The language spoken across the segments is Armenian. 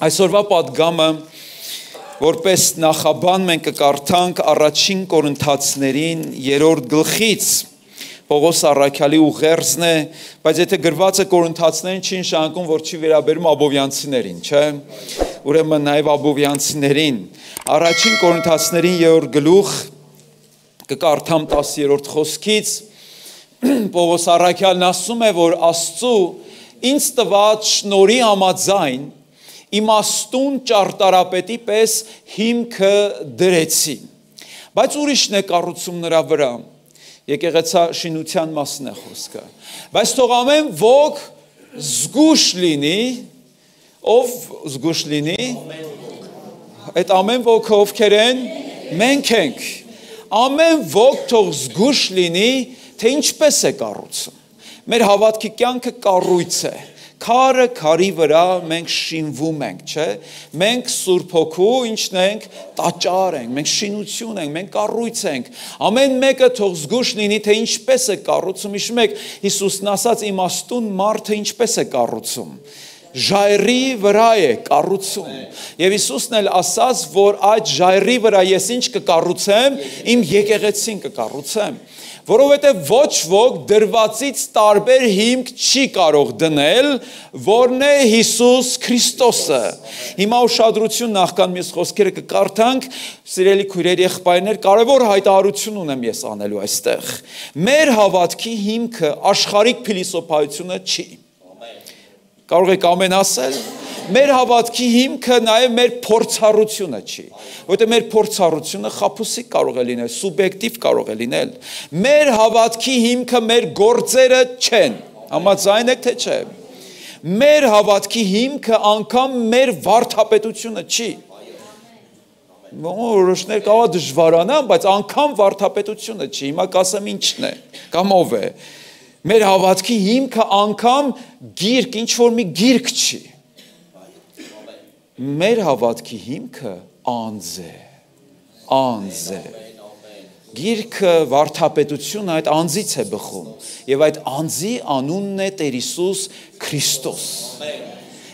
Այսօրվա պատգամը որպես նախաբան մենք կկարդանք առաջին Կորինթացիներին 3-րդ գլխից Պողոս առաքյալի ուղերձն է, բայց եթե գրված է Կորինթացիներին չի նշանակում, որ չի վերաբերում աբովյանցիներին, չէ՞։ Ուրեմն նաև աբովյանցիներին առաջին Կորինթացիներին 3-րդ գլուխ կկարդամ 10-րդ խոսքից Պողոս առաքյալն ասում է, որ Աստծու ինձ տված շնորհի համաձայն իմաստուն ճարտարապետի պես հիմքը դրեցի, բայց ուրիշն է կառուցում նրա վրա, եկեղեցաշինության մասն է խոսքը, բայց թող ամեն ոք զգուշ լինի, ով զգուշ լինի, այդ ամեն ոքը ովքեր են, մենք ենք, ամեն ոք թող զգուշ լինի, թե ինչպես է կառուցում, մեր հավատքի կյանքը կառույց է, Քարը քարի վրա մենք շինվում ենք, չէ՞։ Մենք Սուրբ Հոգու ինչն ենք, տաճար ենք, մենք շինություն ենք, մենք կառույց ենք։ Ամեն մեկը թող զգուշ լինի, թե ինչպես է կառուցում։ Հիշում եք Հիսուսն ասաց իմաստուն մարդը ինչպես է կառուցում։ Ժայռի վրա է կառուցում։ Եվ Հիսուսն էլ ասաց, որ այդ ժայռի վրա ես ինչ կկառուցեմ, իմ եկեղեցին կկառուցեմ։ Որովհետև ոչ ոք դրվածից տարբեր հիմք չի կարող դնել, որն է Հիսուս Քրիստոսը։ Հիմա ուշադրություն նախքան մյուս խոսքերը կկարդանք, սիրելի քույրեր, եղբայրներ, կարևոր հայտարարություն ունեմ ես անելու այստեղ։ Մեր հավատքի հիմքը աշխարհիկ փիլիսոփայությունը չի։ Կարող եք ամեն ասել։ Մեր հավատքի հիմքը նաև մեր փորձառությունը չի, որտեղ մեր փորձառությունը խաբուսիկ կարող է լինել, սուբյեկտիվ կարող է լինել։ Մեր հավատքի հիմքը մեր գործերը չեն, համաձայն եք թե չէ։ Մեր հավատքի հիմքը անգամ մեր վարդապետությունը չի։ Որոշներ կարող է դժվարանան, բայց անգամ վարդապետությունը չի։ Հիմա կասեմ ինչն է, կամ ով է։ Մեր հավատքի հիմքը անգամ գիրք, ինչ որ մի գիրք չի։ Մեր հավատքի հիմքը անձ է, անձ է, գիրքը վարդապետությունը այդ անձից է բխում, և այդ անձի անունն է Տեր Հիսուս Քրիստոս,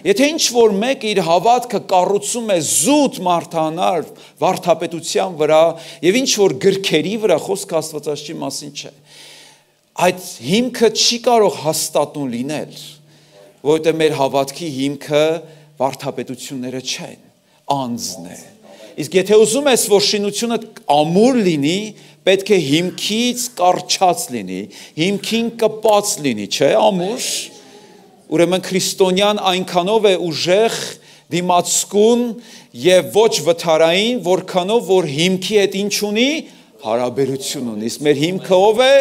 եթե ինչ որ մեկ իր հավատքը կառուցում է զուտ մարդանար վարդապետության վրա, և ինչ որ գրքերի վրա խոսքը Աստվածաշնչի մասին չէ, այդ հիմքը չի կարող հաստատուն լինել, որովհետև մեր հավատքի հիմքը վարդապետությունները չեն, անձն է։ Իսկ եթե ուզում ես, որ շինությունը ամուր լինի, պետք է հիմքից կարճած լինի, հիմքին կպած լինի, չէ, ամուր, ուրեմն քրիստոնյան այնքանով է ուժեղ, դիմացկուն և ոչ վթարային, որքանով որ հիմքի հետ ինչ ունի, հարաբերություն ունի, իսկ մեր հիմքը ով է,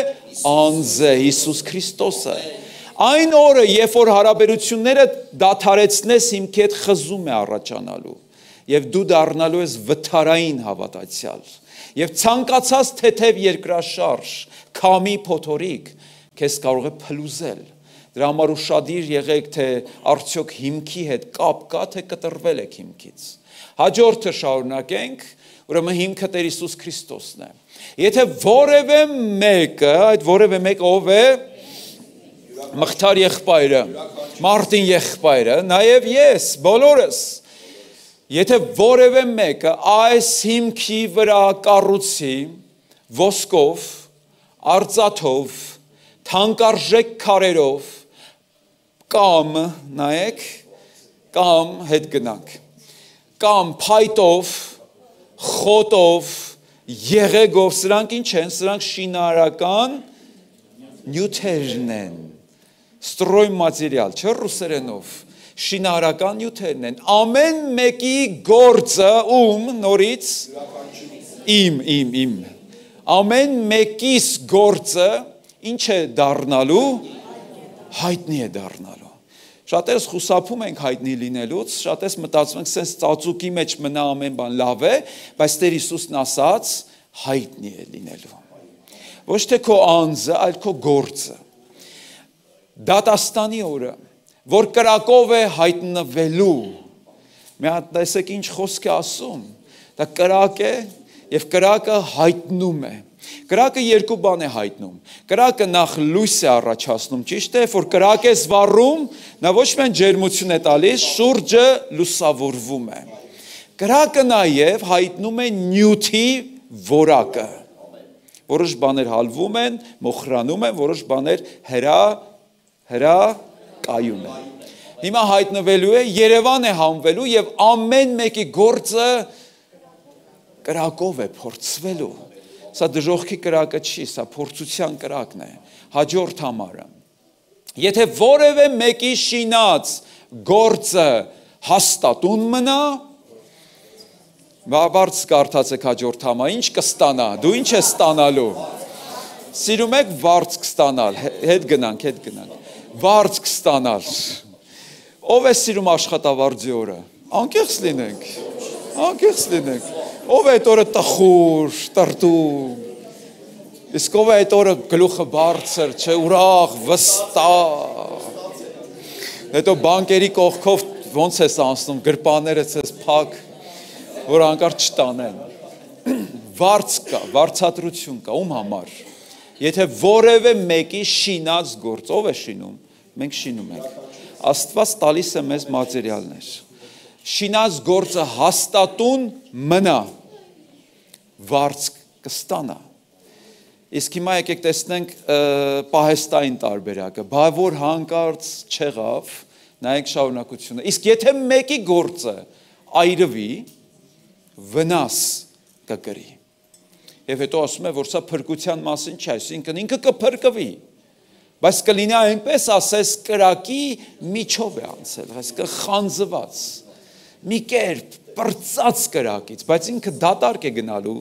անձ է, Հիսուս Քրիստոսը։ Այն օրը, երբ որ հարաբերությունները դադարեցնես հիմքի հետ խզում է առաջանալու և դու դառնալու ես վթարային հավատացյալ և ցանկացած թեթև երկրաշարժ, քամի փոթորիկ քեզ կարող է փլուզել։ Դրա համար ուշադիր եղեք, թե արդյոք հիմքի հետ կապ կա, թե կտրվել եք հիմքից։ Հաջորդը շարունակենք, ուրեմն հիմքը Տեր Հիսուս Քրիստոսն է։ Եթե որևէ մեկը, այդ որևէ մեկը ով է, Մղթար եղբայրը, Մարտին եղբայրը, նաև ես, բոլորս, եթե որևէ մեկը այս հիմքի վրա կառուցի ոսկով, արծաթով, թանկարժեք քարերով, կամ, նայեք, կամ հետ գնանք, կամ փայտով, խոտով, եղեգով, սրանք ինչ են, սրանք շինարարական նյութերն են, ստրոյ մատերիալ, չէ ռուսերենով, շինարարական նյութերն են, ամեն մեկի գործը նորից, իմ, ամեն մեկիս գործը, ինչ է դառնալու, հայտնի է դառնալու, շատերս խուսափում ենք հայտնի լինելուց, շատերս մտածում ենք, սենց ծածուկի մեջ մնա ամեն բան լավ է, բայց Տեր Հիսուսն ասաց, հայտնի է լինելու, ոչ թե քո անձը, այլ քո գործը, դատաստանի օրը, որ կրակով է հայտնվելու, մի հատ տեսեք ինչ խոսք է ասում, դա կրակ է և կրակը հայտնում է, Կրակը երկու բան է հայտնում։ Կրակը նախ լույս է առաջացնում, ճիշտ է, որ կրակ է վառում, նա ոչ միայն ջերմություն է տալիս, շուրջը լուսավորվում է։ Կրակը նաև հայտնում է նյութի որակը։ Որոշ բաներ հալվում են, մոխրանում են, որոշ բաներ կայուն են։ Հիմա հայտնվելու է, Երևան է հանվելու եւ ամեն մեկի գործը կրակով է փորձվելու։ Սա դժոխքի կրակը չի, սա փորձության կրակն է, հաջորդ համարը։ Եթե որևէ մեկի շինած գործը հաստատուն մնա, բարձ կարդացեք հաջորդ համարը, ինչ կստանա, դու ինչ ես ստանալու։ Սիրում եք վարձ կստանալ, հետ գնանք, վարձ կստանալ։ Ով է սիրում աշխատավարձի օրը, անկեղծ լինենք, ով է այդ օրը տխուր, տրտում, իսկ ով է այդ օրը գլուխը բարձր, չէ, ուրախ, վստահ, հետո բանկերի կողքով ոնց ես անցնում, գրպանները ցես փակ, որ անկարծ չտանեն, վարձ կա, վարձատրություն կա, ում համար, եթե որևէ մեկի շինած գործ, ով է շինում, մենք շինում ենք, Աստված տալիս է մեզ մատերիալներ, շինած գործը հաստատուն մնա, վարձ կստանա։ Իսկ հիմա եկեք տեսնենք պահեստային տարբերակը, բա որ հանկարծ չեղավ, նայեք շարունակությունը։ Իսկ եթե մեկի գործը այրվի, վնաս կկրի։ Եվ հետո ասում է, որ սա փրկության մասին չէ, այսինքն ինքը կփրկվի։ Բայց կլինի այնպես ասես կրակի միջով է անցել, այսինքն խանձված, մի կերպ պրծած կրակից, բայց ինքը դատարկ է գնալու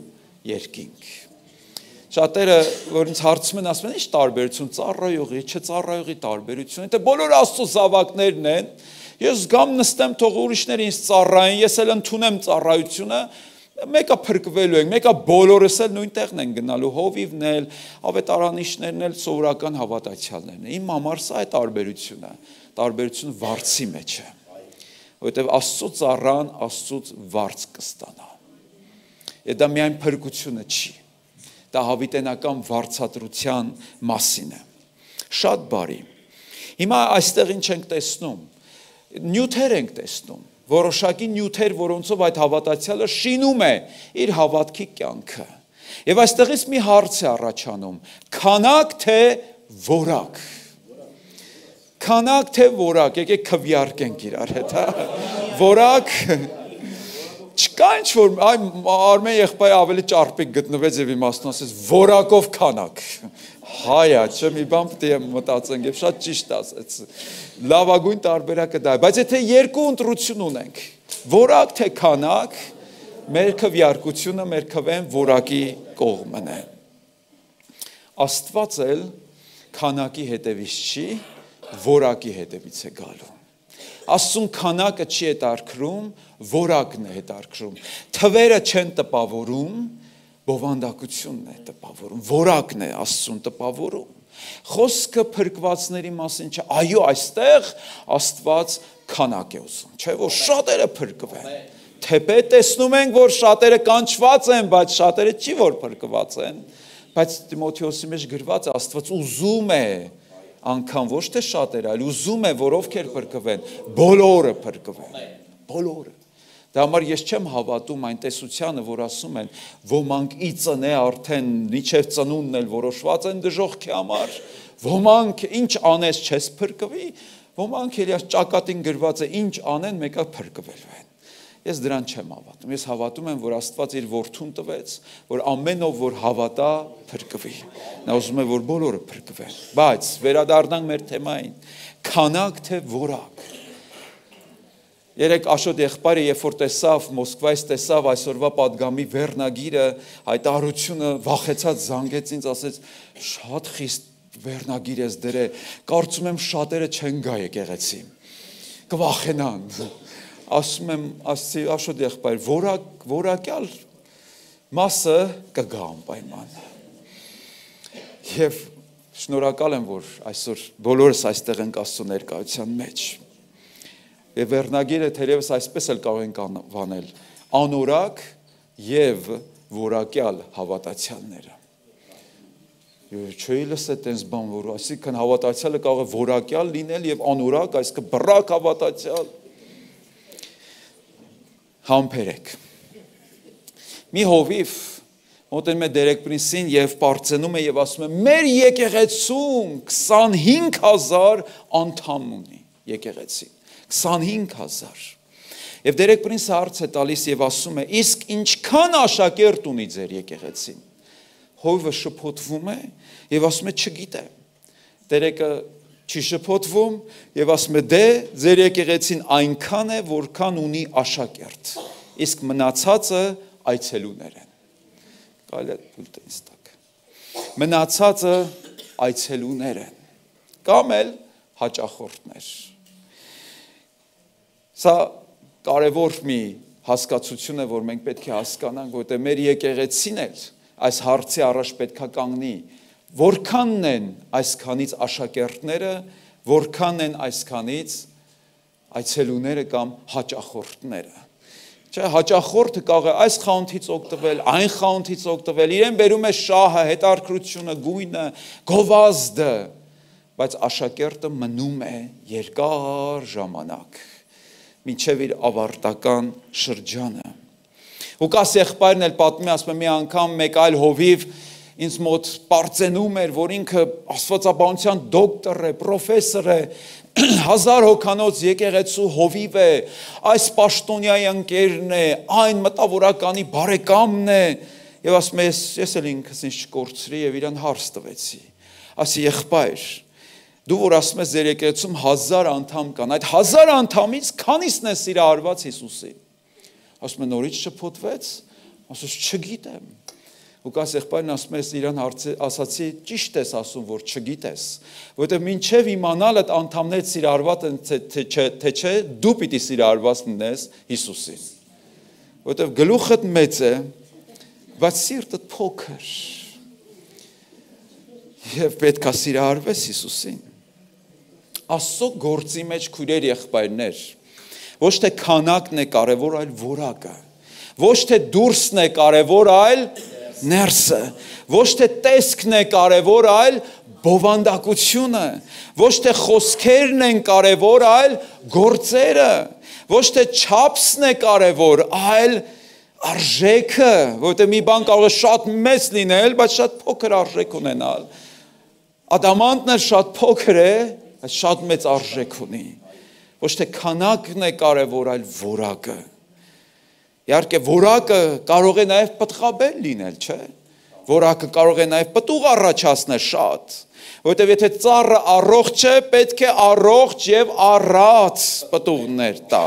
երկինք։ Շատերը, որ ինձ հարցում են, ասում են, ինչ տարբերություն, ծառայողի, չծառայողի տարբերություն, դա բոլոր Աստծո զավակներն են, ես գամ նստեմ, թող ուրիշները ինձ ծառայեն, ես էլ ընդունեմ ծառայությունը, մեկը փրկվելու ենք, մեկը բոլորս էլ նույն տեղն են գնալու, հովիվն էլ, ավետարանիչներն էլ, սովորական հավատացյալներն են։ Իմ համար սա է տարբերությունը վարձի մեջ է, որովհետև Աստծո ծառան Աստծուց վարձ կստանա։ Եվ դա միայն փրկությունը չի, դա հավիտենական վարձատրության մասին է։ Շատ բարի։ Հիմա այստեղ ինչ ենք տեսնում, նյութեր ենք տեսնում, որոշակի նյութեր, որոնցով այդ հավատացյալը շինում է իր հավատքի կյանքը։ Եվ այստեղից մի հարց է առաջանում, քանակ թե որակ։ Քանակ թե որակ, եկեք քվեարկենք իրար հետ, որակ, չկա ինչ որ, Արմեն եղբայրը ավելի ճարպիկ գտնվեց եւ իմաստուն ասեց, որակով քանակ։ Հայա, չէ, մի բան պետք է մտածենք եւ շատ ճիշտ ասեց։ Լավագույն տարբերակը դա է, բայց եթե երկու ընտրություն ունենք, որակ թե քանակ, մեր քվեարկությունը մեր քվեն որակի կողմն է։ Աստված էլ քանակի հետևից չի, որակի հետևից է գալու։ Աստծուն քանակը չի հետարքրում, որակն է հետարքրում։ Թվերը չեն տպավորում, բովանդակությունն է տպավորում, որակն է Աստծուն տպավորում։ Խոսքը փրկվածների մասին չէ, այո, այստեղ Աստված քանակ է ուզում, չէ՞ որ շատերը փրկվեն։ Թեպետ տեսնում ենք, որ շատերը կանչված են, բայց շատերը չի որ փրկված են, բայց Տիմոթեոսի մեջ գրված է Աստված ուզում է անգամ ոչ թե շատերը, այլ ուզում է, որ ովքեր փրկվեն, բոլորը փրկվեն, բոլորը։ Դա համար ես չեմ հավատում այն տեսությանը, որ ասում են, ոմանք ի ծնե արդեն միջև ծնունդն էլ որոշված են դժոխքի համար, ոմանք ինչ անես չես փրկվի, ոմանք էլ ճակատին գրված է ինչ անեն, մեկը փրկվելու են։ Ես դրան չեմ հավատում։ Ես հավատում եմ, որ Աստված իր որդուն տվեց, որ ամեն ով որ հավատա, փրկվի։ Նա ուզում է, որ բոլորը փրկվեն։ Բայց վերադառնանք մեր թեմային, քանակ թե որակ։ Երեք Աշոտ եղբայրը, երբ որ տեսավ, Մոսկվայից տեսավ այսօրվա պատգամի վերնագիրը, հայտարարությունը վախեցած զանգեց ինձ, ասեց, շատ խիստ վերնագիր ես դրել, կարծում եմ շատերը չեն գա եկեղեցի, կվախենան, ասում եմ, ասի Աշոտ եղբայր, որակյալ մասը կգա անպայման։ Եվ շնորհակալ եմ, որ այսօր բոլորս այստեղ ենք Աստծո ներկայության մեջ։ Եվ վերնագիրը թերևս այսպես էլ կարող ենք անվանել, անորակ և որակյալ հավատացյալները։ Չէի լսել տենց բան, որ այսինքն հավատացյալը կարող է որակյալ լինել եւ անորակ, այսինքն բռակ հավատացյալ։ Համբերեք։ Մի հովիվ մոտենում է Դերեկպրինսին եւ բարձենում է եւ ասում է. «Մեր եկեղեցում 25000 անդամ ունի եկեղեցին, 25000»։ Եվ Դերեկպրինսը հարց է տալիս եւ ասում է. «Իսկ ինչքան աշակերտ ունի ձեր եկեղեցին»։ Հովիվը շփոթվում է եւ ասում է. «Չգիտեմ»։ Դերեկը չի շփոթվում եւ ասում է. «Դե ձեր եկեղեցին այնքան է, որքան ունի աշակերտ, իսկ մնացածը այցելուներ են»։ Կարելի է բուլտենից տակ։ Մնացածը այցելուներ են կամ էլ հաճախորդներ։ Սա կարևոր մի հասկացություն է, որ մենք պետք է հասկանանք, որտեղ մեր եկեղեցին էլ այս հարցի առաջ պետք է կանգնի, որքանն են այսքանից աշակերտները, որքան են այսքանից այցելուները կամ հաճախորդները։ Չէ, հաճախորդը կարող է այս խանութից օգտվել, այն խանութից օգտվել, իրեն բերում է շահը, հետարքրությունը, գույնը, գովազդը, բայց աշակերտը մնում է երկար ժամանակ, մինչև իր ավարտական շրջանը։ Ղուկաս եղբայրն էլ պատմում է, ասում է, մի անգամ մեկ այլ հովիվ ինձ մոտ պարծենում էր, որ ինքը աստվածաբանության դոկտոր է, պրոֆեսոր է, 1000 հոգանոց եկեղեցու հովիվ է, այս պաշտոնյայի ընկերն է, այն մտավորականի բարեկամն է, եւ ասում է, ես էլ ինքս ինձ չկորցրի եւ իրան հարց տվեցի։ Ասի, եղբայր, դու որ ասում ես ձեր եկեղեցում 1000 անդամ կան, այդ 1000 անդամից քանիսն է սիրահարված Հիսուսին։ Ասում է, նորից շփոթվեց, ասում է, չգիտեմ։ Ղուկաս եղբայրն ասում է, իրան ասացի, ճիշտ ես ասում, որ չգիտես, որովհետև մինչև իմանալդ անդամներ սիրահարված են, թե չէ, դու պիտի սիրահարված լինես Հիսուսին։ Որովհետև գլուխդ մեծ է, բայց սիրտդ փոքր։ Եվ պետք է սիրահարվես Հիսուսին։ Աստծո գործի մեջ քույրեր եղբայրներ, ոչ թե քանակն է կարևոր, այլ որակը։ Ոչ թե դուրսն է կարևոր, այլ ներսը։ Ոչ թե տեսքն է կարևոր, այլ բովանդակությունը։ Ոչ թե խոսքերն են կարևոր, այլ գործերը։ Ոչ թե չափսն է կարևոր, այլ արժեքը, որտեղ մի բան կարող է շատ մեծ լինել, բայց շատ փոքր արժեք ունենալ։ Ադամանտն էլ շատ փոքր է, բայց շատ մեծ արժեք ունի։ Ոչ թե քանակն է կարևոր, այլ որակը։ Իհարկե որակը կարող է նաև պտղաբեր լինել, չէ՞։ Որակը կարող է նաև պտուղ առաջացնել շատ, որովհետև եթե ծառը առողջ է, պետք է առողջ եւ առած պտուղներ տա։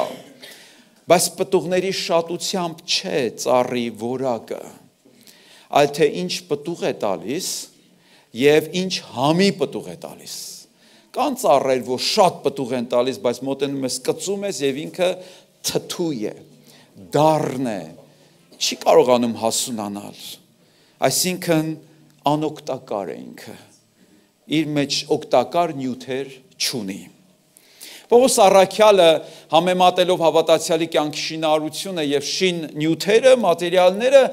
Բայց պտուղների շատությամբ չէ ծառի որակը, այլ թե ինչ պտուղ է տալիս եւ ինչ համի պտուղ է տալիս։ Կան ծառեր, որ շատ պտուղ են տալիս, բայց մոտենում ես կծում ես եւ ինքը թթու է, դառն է, չի կարողանում հասունանալ։ Այսինքն անօգտակար է ինքը, իր մեջ օգտակար նյութեր չունի։ Պողոս առաքյալը համեմատելով հավատացյալի կյանքի շինարարությունը եւ շին նյութերը, մատերիալները,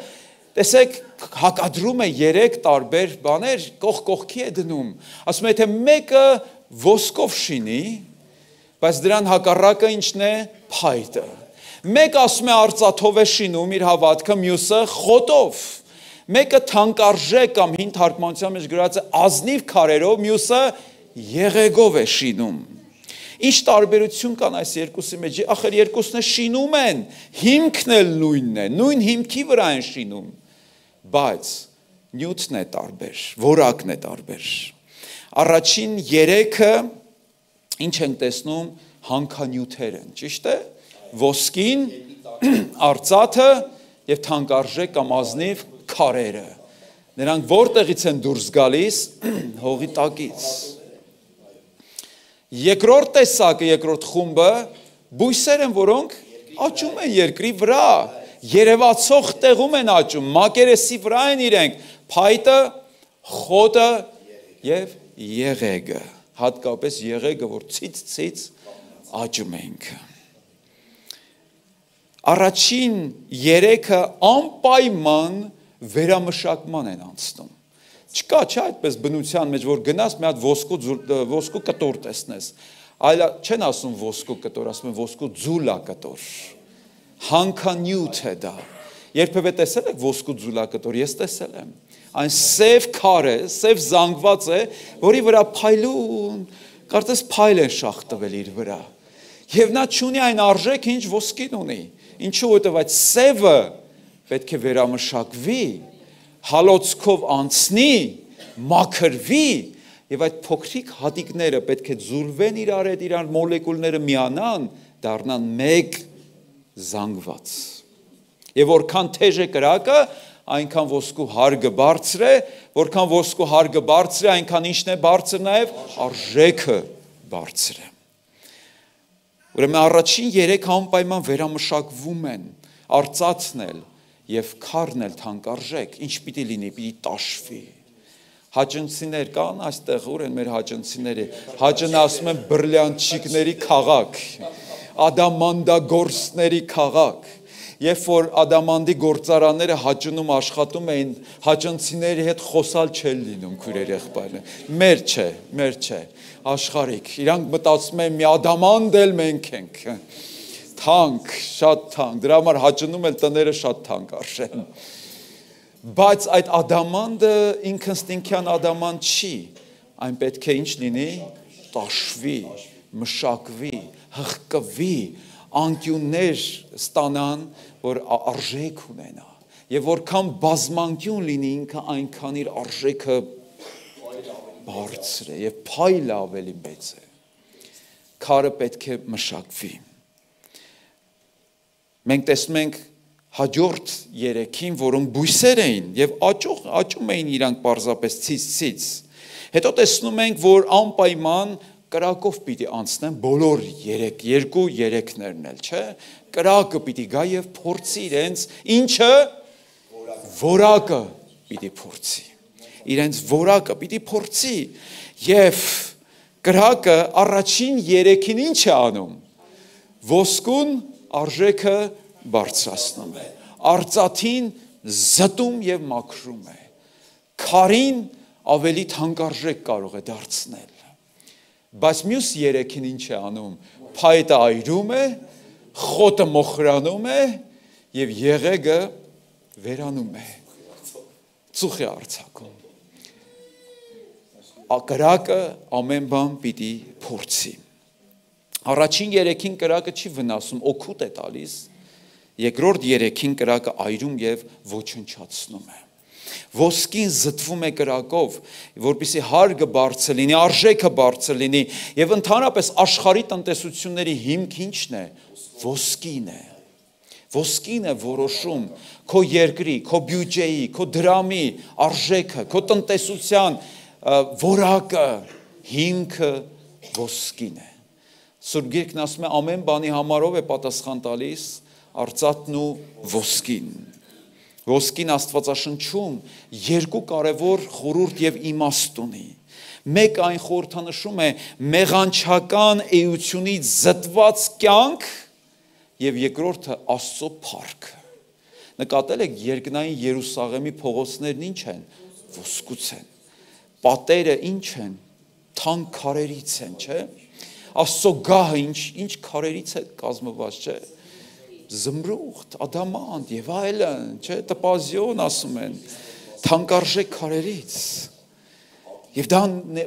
տեսեք, հակադրում է 3 տարբեր բաներ, կողք կողքի է դնում։ Ասում է, եթե մեկը ոսկով շինի, բայց դրան հակառակը ինչն է, փայտը։ Մեկը ասում է արծաթով է շինում իր հավատքը, մյուսը խոտով։ Մեկը թանկարժեք կամ հին թարգմանության մեջ գրած է ազնիվ քարերով, մյուսը եղեգով է շինում։ Ինչ տարբերություն կան այս երկուսի մեջ, ախր երկուսն է շինում են, հիմքն էլ նույնն է, նույն հիմքի վրա են շինում, բայց նյութն է տարբեր, որակն է տարբեր։ Առաջին 3-ը ինչ ենք տեսնում, հանքանյութեր են, ճիշտ է, ոսկին, արծաթը եւ թանկարժեք կամ ազնիվ քարերը։ Նրանք որտեղից են դուրս գալիս, հողի տակից։ Երկրորդ տեսակը, երկրորդ խումբը բույսեր են, որոնք աճում են երկրի վրա, երևացող տեղում են աճում, մակերեսի վրա են իրենք, փայտը, խոտը եւ եղեգը, հատկապես եղեգը, որ ցից աճում է ինքը։ Առաջին 3-ը անպայման վերամշակման են անցնում։ Չկա, չէ, այդպես բնության մեջ որ գնաս մի հատ ոսկու կտոր տեսնես։ Այլ չեն ասում ոսկու կտոր, ասում են ոսկու ձուլակտոր։ Հանքանյութ է դա։ Երբևէ տեսել եք ոսկու ձուլակտոր, ես տեսել եմ։ Այն սև քար է, սև զանգված է, որի վրա փայլուն, կարծես փայլ են շախ տվել իր վրա։ Եվ նա չունի այն արժեք, ինչ ոսկին ունի։ Ինչու որտեվ այդ սևը պետք է վերամշակվի, հալոցքով անցնի, մաքրվի, եւ այդ փոքրիկ հատիկները պետք է ձուլվեն իրար հետ, իրար մոլեկուլները միանան, դառնան մեկ զանգված։ Եվ որքան թեժ է կրակը, այնքան ոսկու հարգը բարձր է, որքան ոսկու հարգը բարձր է, այնքան ինչն է բարձր նաև արժեքը բարձր է։ Ուրեմն առաջին 3 անպայման վերամշակվում են, արծաթն էլ եւ քարն էլ թանկարժեք, ինչ պիտի լինի, պիտի տաշվի։ Հաճնցիներ կան այստեղ, ուր են մեր հաճնցիները։ Հաճնը ասում են բրլյանտչիկների քաղաք, ադամանդագործների քաղաք։ Երբ որ ադամանդի գործարանները հաճնում աշխատում էին, հաճնցիների հետ խոսալ չեն լինում քույրեր եղբայրներ։ Մեր չէ, աշխարհիկ։ Իրանք մտածում են մի ադամանդ էլ մենք ենք։ Թանկ, շատ թանկ։ Դրա համար հաճնում էլ տները շատ թանկ արժեն։ Բայց այդ ադամանդը ինքնստինքյան ադամանդ չի, այն պետք է ինչ լինի, տաշվի, մշակվի, հղկվի, անկյուններ ստանան, որ արժեք ունենա, եւ որքան բազմանկյուն լինի ինքը այնքան իր արժեքը բարձր է եւ փայլը ավելի մեծ է։ Քարը պետք է մշակվի։ Մենք տեսնում ենք հաջորդ 3-ին, որոնք բույսեր էին եւ աճում էին իրանք պարզապես ցից։ Հետո տեսնում ենք, որ անպայման կրակով պիտի անցնեն բոլոր 2-3-ներն էլ, չէ՞։ Կրակը պիտի գա եւ փորձի իրենց ինչը որակը պիտի փորձի։ Իրենց որակը պիտի փորձի եւ կրակը առաջին 3-ին ինչ է անում։ Ոսկուն արժեքը բարձրացնում է, արծաթին զտում եւ մաքրում է, քարին ավելի թանկարժեք կարող է դարձնել։ Բայց մյուս 3-ին ինչ է անում, փայտը այրում է, խոտը մոխրանում է եւ եղեգը վերանում է, ծուխ է արձակում։ Կրակը ամեն բան պիտի փորձի։ Առաջին 3-ին կրակը չի վնասում, օգուտ է տալիս, երկրորդ 3-ին կրակը այրում եւ ոչնչացնում է։ Ոսկին զտվում է կրակով, որպեսզի հարգը բարձր լինի, արժեքը բարձր լինի եւ ընդհանրապես աշխարհի տնտեսությունների հիմք ինչն է։ Ոսկին է։ Ոսկին է որոշում քո երկրի, քո բյուջեի, քո դրամի արժեքը, քո տնտեսության որակը, հիմքը ոսկին է։ Սուրբ Գիրքն ասում է ամեն բանի համարով է պատասխան տալիս արծաթն ու ոսկին։ Ոսկին Աստվածաշնչում 2 կարևոր խորհուրդ եւ իմաստ ունի։ Մեկ այն խորհրդանշում է մեղանչական էությունից զտված կյանք եւ երկրորդը Աստծո փառքը։ Նկատել եք երկնային Երուսաղեմի փողոցներն ինչ են։ Ոսկուց են։ Պատերը ինչ են։ Թանկ քարերից են, չէ՞։ Աստծո գահը ինչ քարերից է կազմված, չէ՞։ Զմրուխտ, ադամանդ եւ այլն, չէ՞, տպազիոն ասում են, թանկարժեք քարերից։ Եվ դա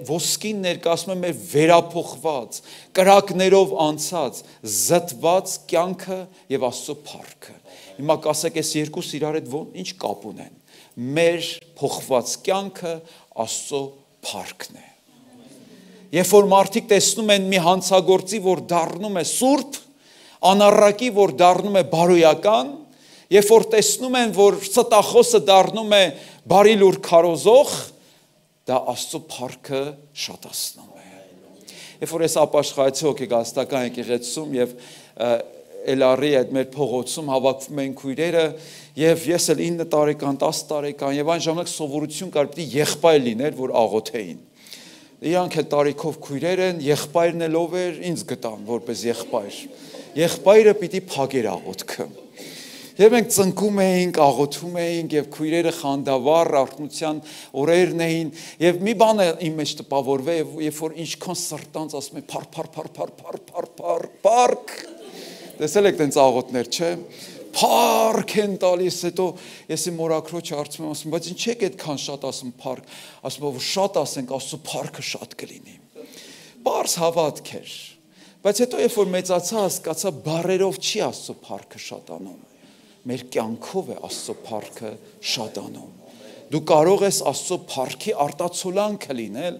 ոսկին ներկայացնում է մեր վերափոխված, կրակներով անցած, զտված կյանքը եւ Աստծո փառքը։ Հիմա կասեք, այս երկուսը իրար հետ ինչ կապ ունեն։ Մեր փոխված կյանքը Աստծո փառքն է։ Երբ որ մարդիկ տեսնում են մի հանցագործի, որ դառնում է սուրբ, անառակի, որ դառնում է բարոյական, երբ որ տեսնում են, որ ստախոսը դառնում է բարի լուր քարոզող, դա Աստծո փառքը շատացնում է։ Երբ որ ես ապաշխարեցի հոգեգաստական եկեղեցում եւ Էլարի այդ մեր փողոցում հավաքվում են քույրերը եւ ես էլ 9 տարեկան, 10 տարեկան եւ այն ժամանակ սովորություն կար պիտի եղբայր լիներ, որ աղոթեին։ Իրանք էլ տարիքով քույրեր են, եղբայրն էլ ով էր, ինձ գտան որպես եղբայր։ Եղբայրը պիտի փակեր աղոթքը։ Եվ մենք ծնկում էինք, աղոթում էինք եւ քույրերը խանդավառ արթնության օրերն էին եւ մի բան է իմ մեջ տպավորվե եւ երբ որ ինչքան սրտանց ասում է փարք տեսել եք տենց աղոթներ չէ փարք են տալիս հետո ես իմ մորաքրոջը հարցում եմ ասում բայց ինչ եք այդքան շատ ասում փարք ասում որ շատ ասենք Աստծո փարքը շատ կլինի բարձ հավատք էր բայց հետո երբ որ մեծացա հասկացա բառերով չի Աստծո փարքը շատանում մեր կյանքով է Աստծո փառքը շատանում։ Դու կարող ես Աստծո փառքի արտացոլանքը լինել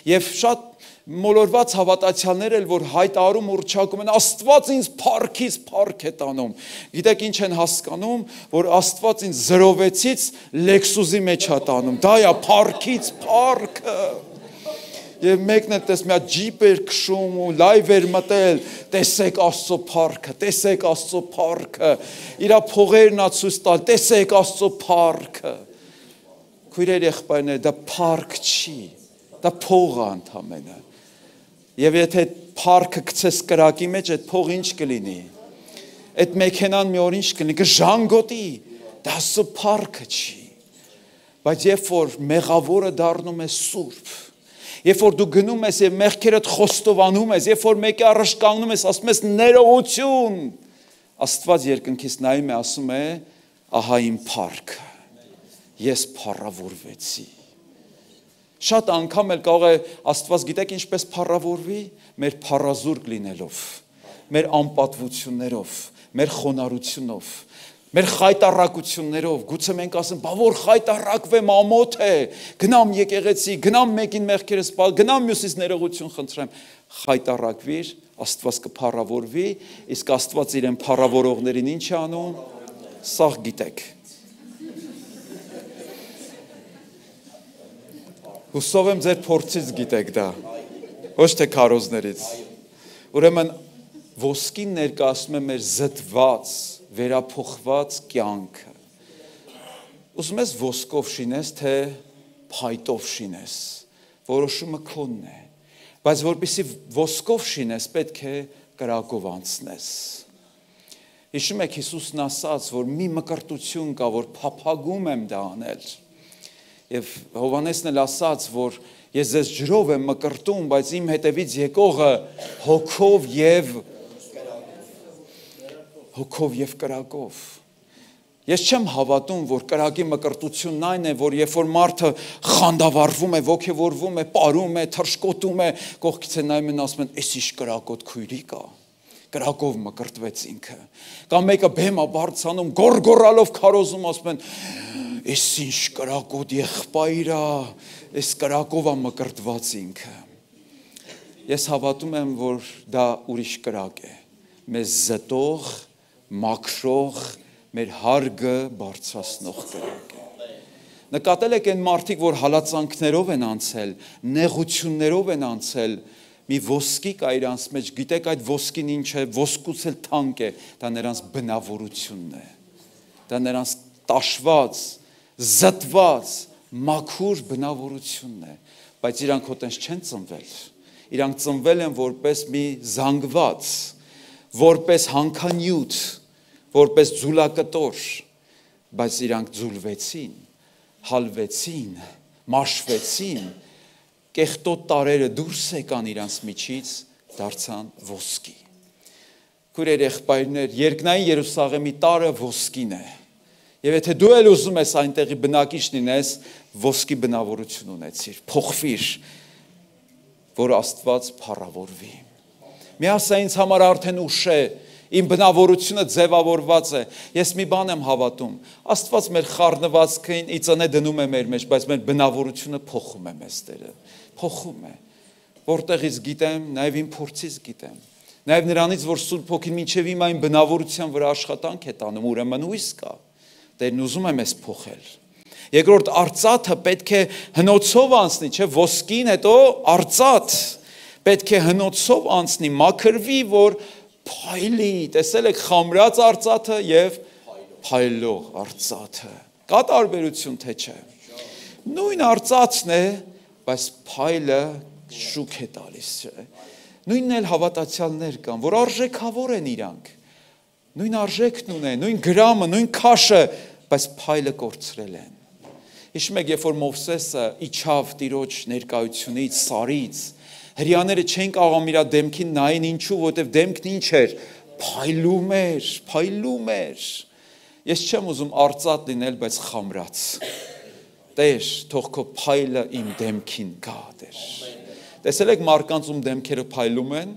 եւ շատ մոլորված հավատացյալներ էլ որ հայտարարում ուրճակում են Աստված ինձ փառքից փառք է տանում։ Գիտեք ինչ են հասկանում, որ Աստված ինձ 06-ից Lexus-ի մեջ է տանում։ Դա է փառքից փառքը։ Եվ մեկն էլ տես մի հատ ջիպ էր քշում ու լայվ էր մտել, տեսեք Աստծո փառքը, տեսեք Աստծո փառքը, իրա փողերն ա ցույց տալ, տեսեք Աստծո փառքը։ Քույրեր եղբայրներ, դա փառք չի, դա փող է ընդամենը։ Եվ եթե փառքը գցես կրակի մեջ, այդ փողը ինչ կլինի։ Այդ մեքենան մի օր ինչ կլինի, կժանգոտի, դա Աստծո փառքը չի։ Բայց երբ որ մեղավորը դառնում է սուրբ Երբ որ դու գնում ես եւ մեղքերդ խոստովանում ես, երբ որ մեկի առաջ կանգնում ես, ասում ես ներողություն, Աստված երկնքից նայում է, ասում է, ահա իմ փառքը, ես փառավորվեցի։ Շատ անգամ էլ կարող է Աստված գիտեք ինչպես փառավորվի, մեր փառազուրկ լինելով, մեր անպատվություններով, մեր խոնարհությունով, մեր խայտարակություններով, գուցե մենք ասենք, բա որ խայտարակվեմ ամոթ է, գնամ եկեղեցի, գնամ մեկին մեղքերս պալ, գնամ մյուսից ներողություն խնդրեմ, խայտարակվիր, Աստված կփառավորվի, իսկ Աստված իրեն փառավորողներին ինչ է անում, սաղ գիտեք։ Հուսով եմ ձեր փորձից գիտեք դա, ոչ թե քարոզներից։ Ուրեմն ոսկին ներկայացնում է մեր զտված վերափոխված կյանքը։ Ուզում ես ոսկով շինես, թե փայտով շինես, որոշումը քոնն է, բայց որպեսզի ոսկով շինես, պետք է կրակով անցնես։ Հիշում եք Հիսուսն ասաց, որ մի մկրտություն կա, որ փափագում եմ դա անել։ Եվ Հովհաննեսն էլ ասաց, որ ես ձեզ ջրով եմ մկրտում, բայց իմ հետևից եկողը հոգով եւ կրակով։ Ես չեմ հավատում, որ կրակի մկրտությունն այն է, որ երբ որ մարդը խանդավառվում է, ոգևորվում է, պարում է, թռշկոտում է, կողքից է նայում են ասում են, «Էս ինչ կրակոտ քույրի կա»։ Կրակով մկրտվեց ինքը։ Կամ մեկը բեմա բարձանում, գոռգոռալով քարոզում ասում են, «Էս ինչ կրակոտ եղբայր է, էս կրակով է մկրտված ինքը»։ Ես հավատում եմ, որ դա ուրիշ կրակ է։ Մեզ զտող, մաքրող, մեր հարգը բարձրացնող կրակ է։ Նկատել եք այն մարդիկ, որ հալածանքներով են անցել, նեղություններով են անցել, մի ոսկի կա իրանց մեջ, գիտեք այդ ոսկին ինչ է, ոսկուց էլ թանկ է, դա նրանց բնավորությունն է, դա նրանց տաշված, զտված, մաքուր բնավորությունն է, բայց իրանք հոտենց չեն ծնվել, իրանք ծնվել են որպես մի զանգված, որպես հանքանյութ, որպես ձուլակտոր, բայց իրանք ձուլվեցին, հալվեցին, մաշվեցին, կեղտոտ տարերը դուրս եկան իրանց միջից, դարձան ոսկի։ Քույրեր եղբայրներ, երկնային Երուսաղեմի տարը ոսկին է։ Եվ եթե դու էլ ուզում ես այնտեղի բնակիչ լինես, ոսկի բնավորություն ունեցիր, փոխվիր, որ Աստված փառավորվի։ Մի ասա ինձ համար արդեն ուշ է, իմ բնավորությունը ձևավորված է, ես մի բան եմ հավատում, Աստված մեր խառնվածքին ի ծնե դնում է մեր մեջ, բայց մեր բնավորությունը փոխում է մեզ Տերը, փոխում է, որտեղից գիտեմ, նաև իմ փորձից գիտեմ, նաև նրանից, որ Սուրբ Հոգին մինչև իմ այն բնավորության վրա աշխատանք է տանում, ուրեմն հույս կա, Տերն ուզում է մեզ փոխել։ Երկրորդ արծաթը պետք է հնոցով անցնի, չէ, ոսկին հետո արծաթ, պետք է հնոցով անցնի, մաքրվի, որ փայլի, տեսել եք խամրած արծաթը եւ փայլող արծաթը։ Կա տարբերություն թե չէ։ Նույն արծաթն է, բայց փայլը շուք է տալիս, չէ։ Նույնն էլ հավատացյալներ կան, որ արժեքավոր են իրանք։ նույն արժեքն ունեն, նույն գրամը, նույն քաշը, բայց փայլը կորցրել են։ Հիշում եք, երբ որ Մովսեսը իջավ Տիրոջ ներկայությունից, սարից, հրեաները չեն կարող իր դեմքին նայեն, ինչու, որովհետև դեմքն ինչ էր, փայլում էր։ Ես չեմ ուզում արծաթ լինել, բայց խամրած։ Տեր, թող քո փայլը իմ դեմքին գա, Տեր։ Տեսել եք մարդկանց ում դեմքերը փայլում են,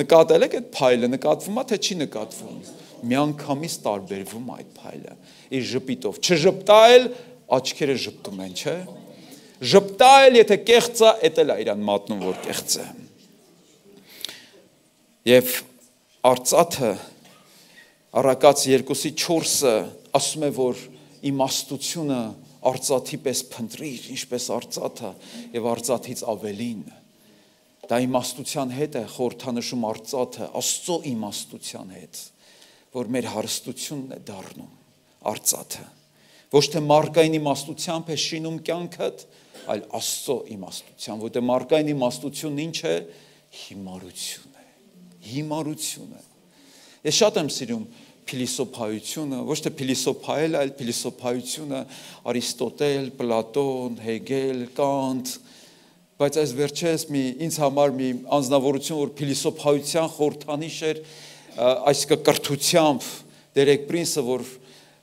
նկատել եք այդ փայլը, նկատվում է թե չի նկատվում։ Միանգամից տարբերվում այդ փայլը։ Իր ժպիտով, չժպտալ, աչքերը ժպտում են, չէ՞։ Ժպտալ, եթե կեղծ է, էդ էլ է իրան մատնում, որ կեղծ է։ Եվ արծաթը Առակաց 2:4-ը ասում է, որ իմաստությունը արծաթի պես փնտրիր, ինչպես արծաթը եւ արծաթից ավելին։ Դա իմաստության հետ է խորհրդանշում արծաթը, Աստծո իմաստության հետ, որ մեր հարստությունն է դառնում արծաթը։ Ոչ թե մարդկային իմաստությամբ է շինում կյանքդ, այլ Աստծո իմաստությամբ, որտեղ մարդկային իմաստությունն ինչ է, հիմարություն է։ Ես շատ եմ սիրում փիլիսոփայությունը, ոչ թե փիլիսոփայել, այլ փիլիսոփայությունը Արիստոտել, Պլատոն, Հեգել, Կանտ, բայց այս վերջերս ինձ համար մի անձնավորություն, որ փիլիսոփայության խորհրդանիշ էր, այսինքն կրթությամբ Դերեկ Պրինսը, որ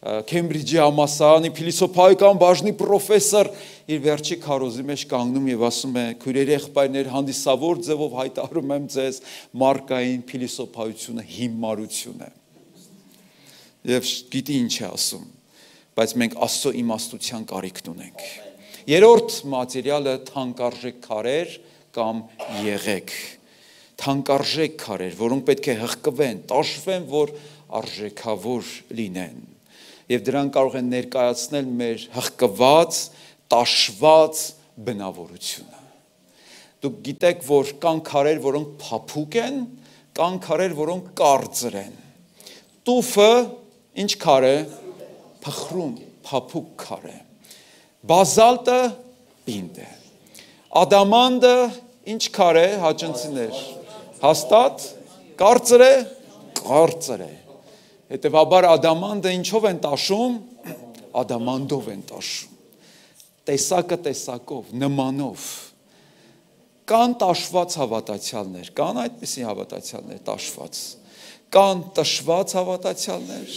Քեմբրիջի համալսարանի փիլիսոփայական բաժնի պրոֆեսոր, իր վերջի քարոզի մեջ կանգնում եւ ասում է. «Քույրեր, եղբայրներ, հանդիսավոր ձևով հայտարարում եմ ձեզ, մարդկային փիլիսոփայությունը հիմարություն է»։ Եվ գիտի ինչ է ասում, բայց մենք Աստծո իմաստության կարիքն ունենք։ Երրորդ մատերիալը թանկարժեք քարեր կամ եղեք։ Թանկարժեք քարեր, որոնք պետք է հղկվեն, տաշվեն, որ արժեքավոր լինեն։ Եվ դրանք կարող են ներկայացնել մեր հղկված, տաշված բնավորությունը։ Դուք գիտեք, որ կան քարեր, որոնք փափուկ են, կան քարեր, որոնք կարծր են։ Տուֆը ինչ քար է, փխրուն, փափուկ քար է։ Բազալտը պինդ է։ Ադամանդը ինչ քար է, հաճընցիներ, հաստատ, կարծր է, կարծր է։ Հետևաբար ադամանդը ինչով են տաշում, ադամանդով են տաշում, տեսակը տեսակով, նմանով։ Կան տաշված հավատացյալներ, կան այդպիսի հավատացյալներ տաշված, կան տշված հավատացյալներ,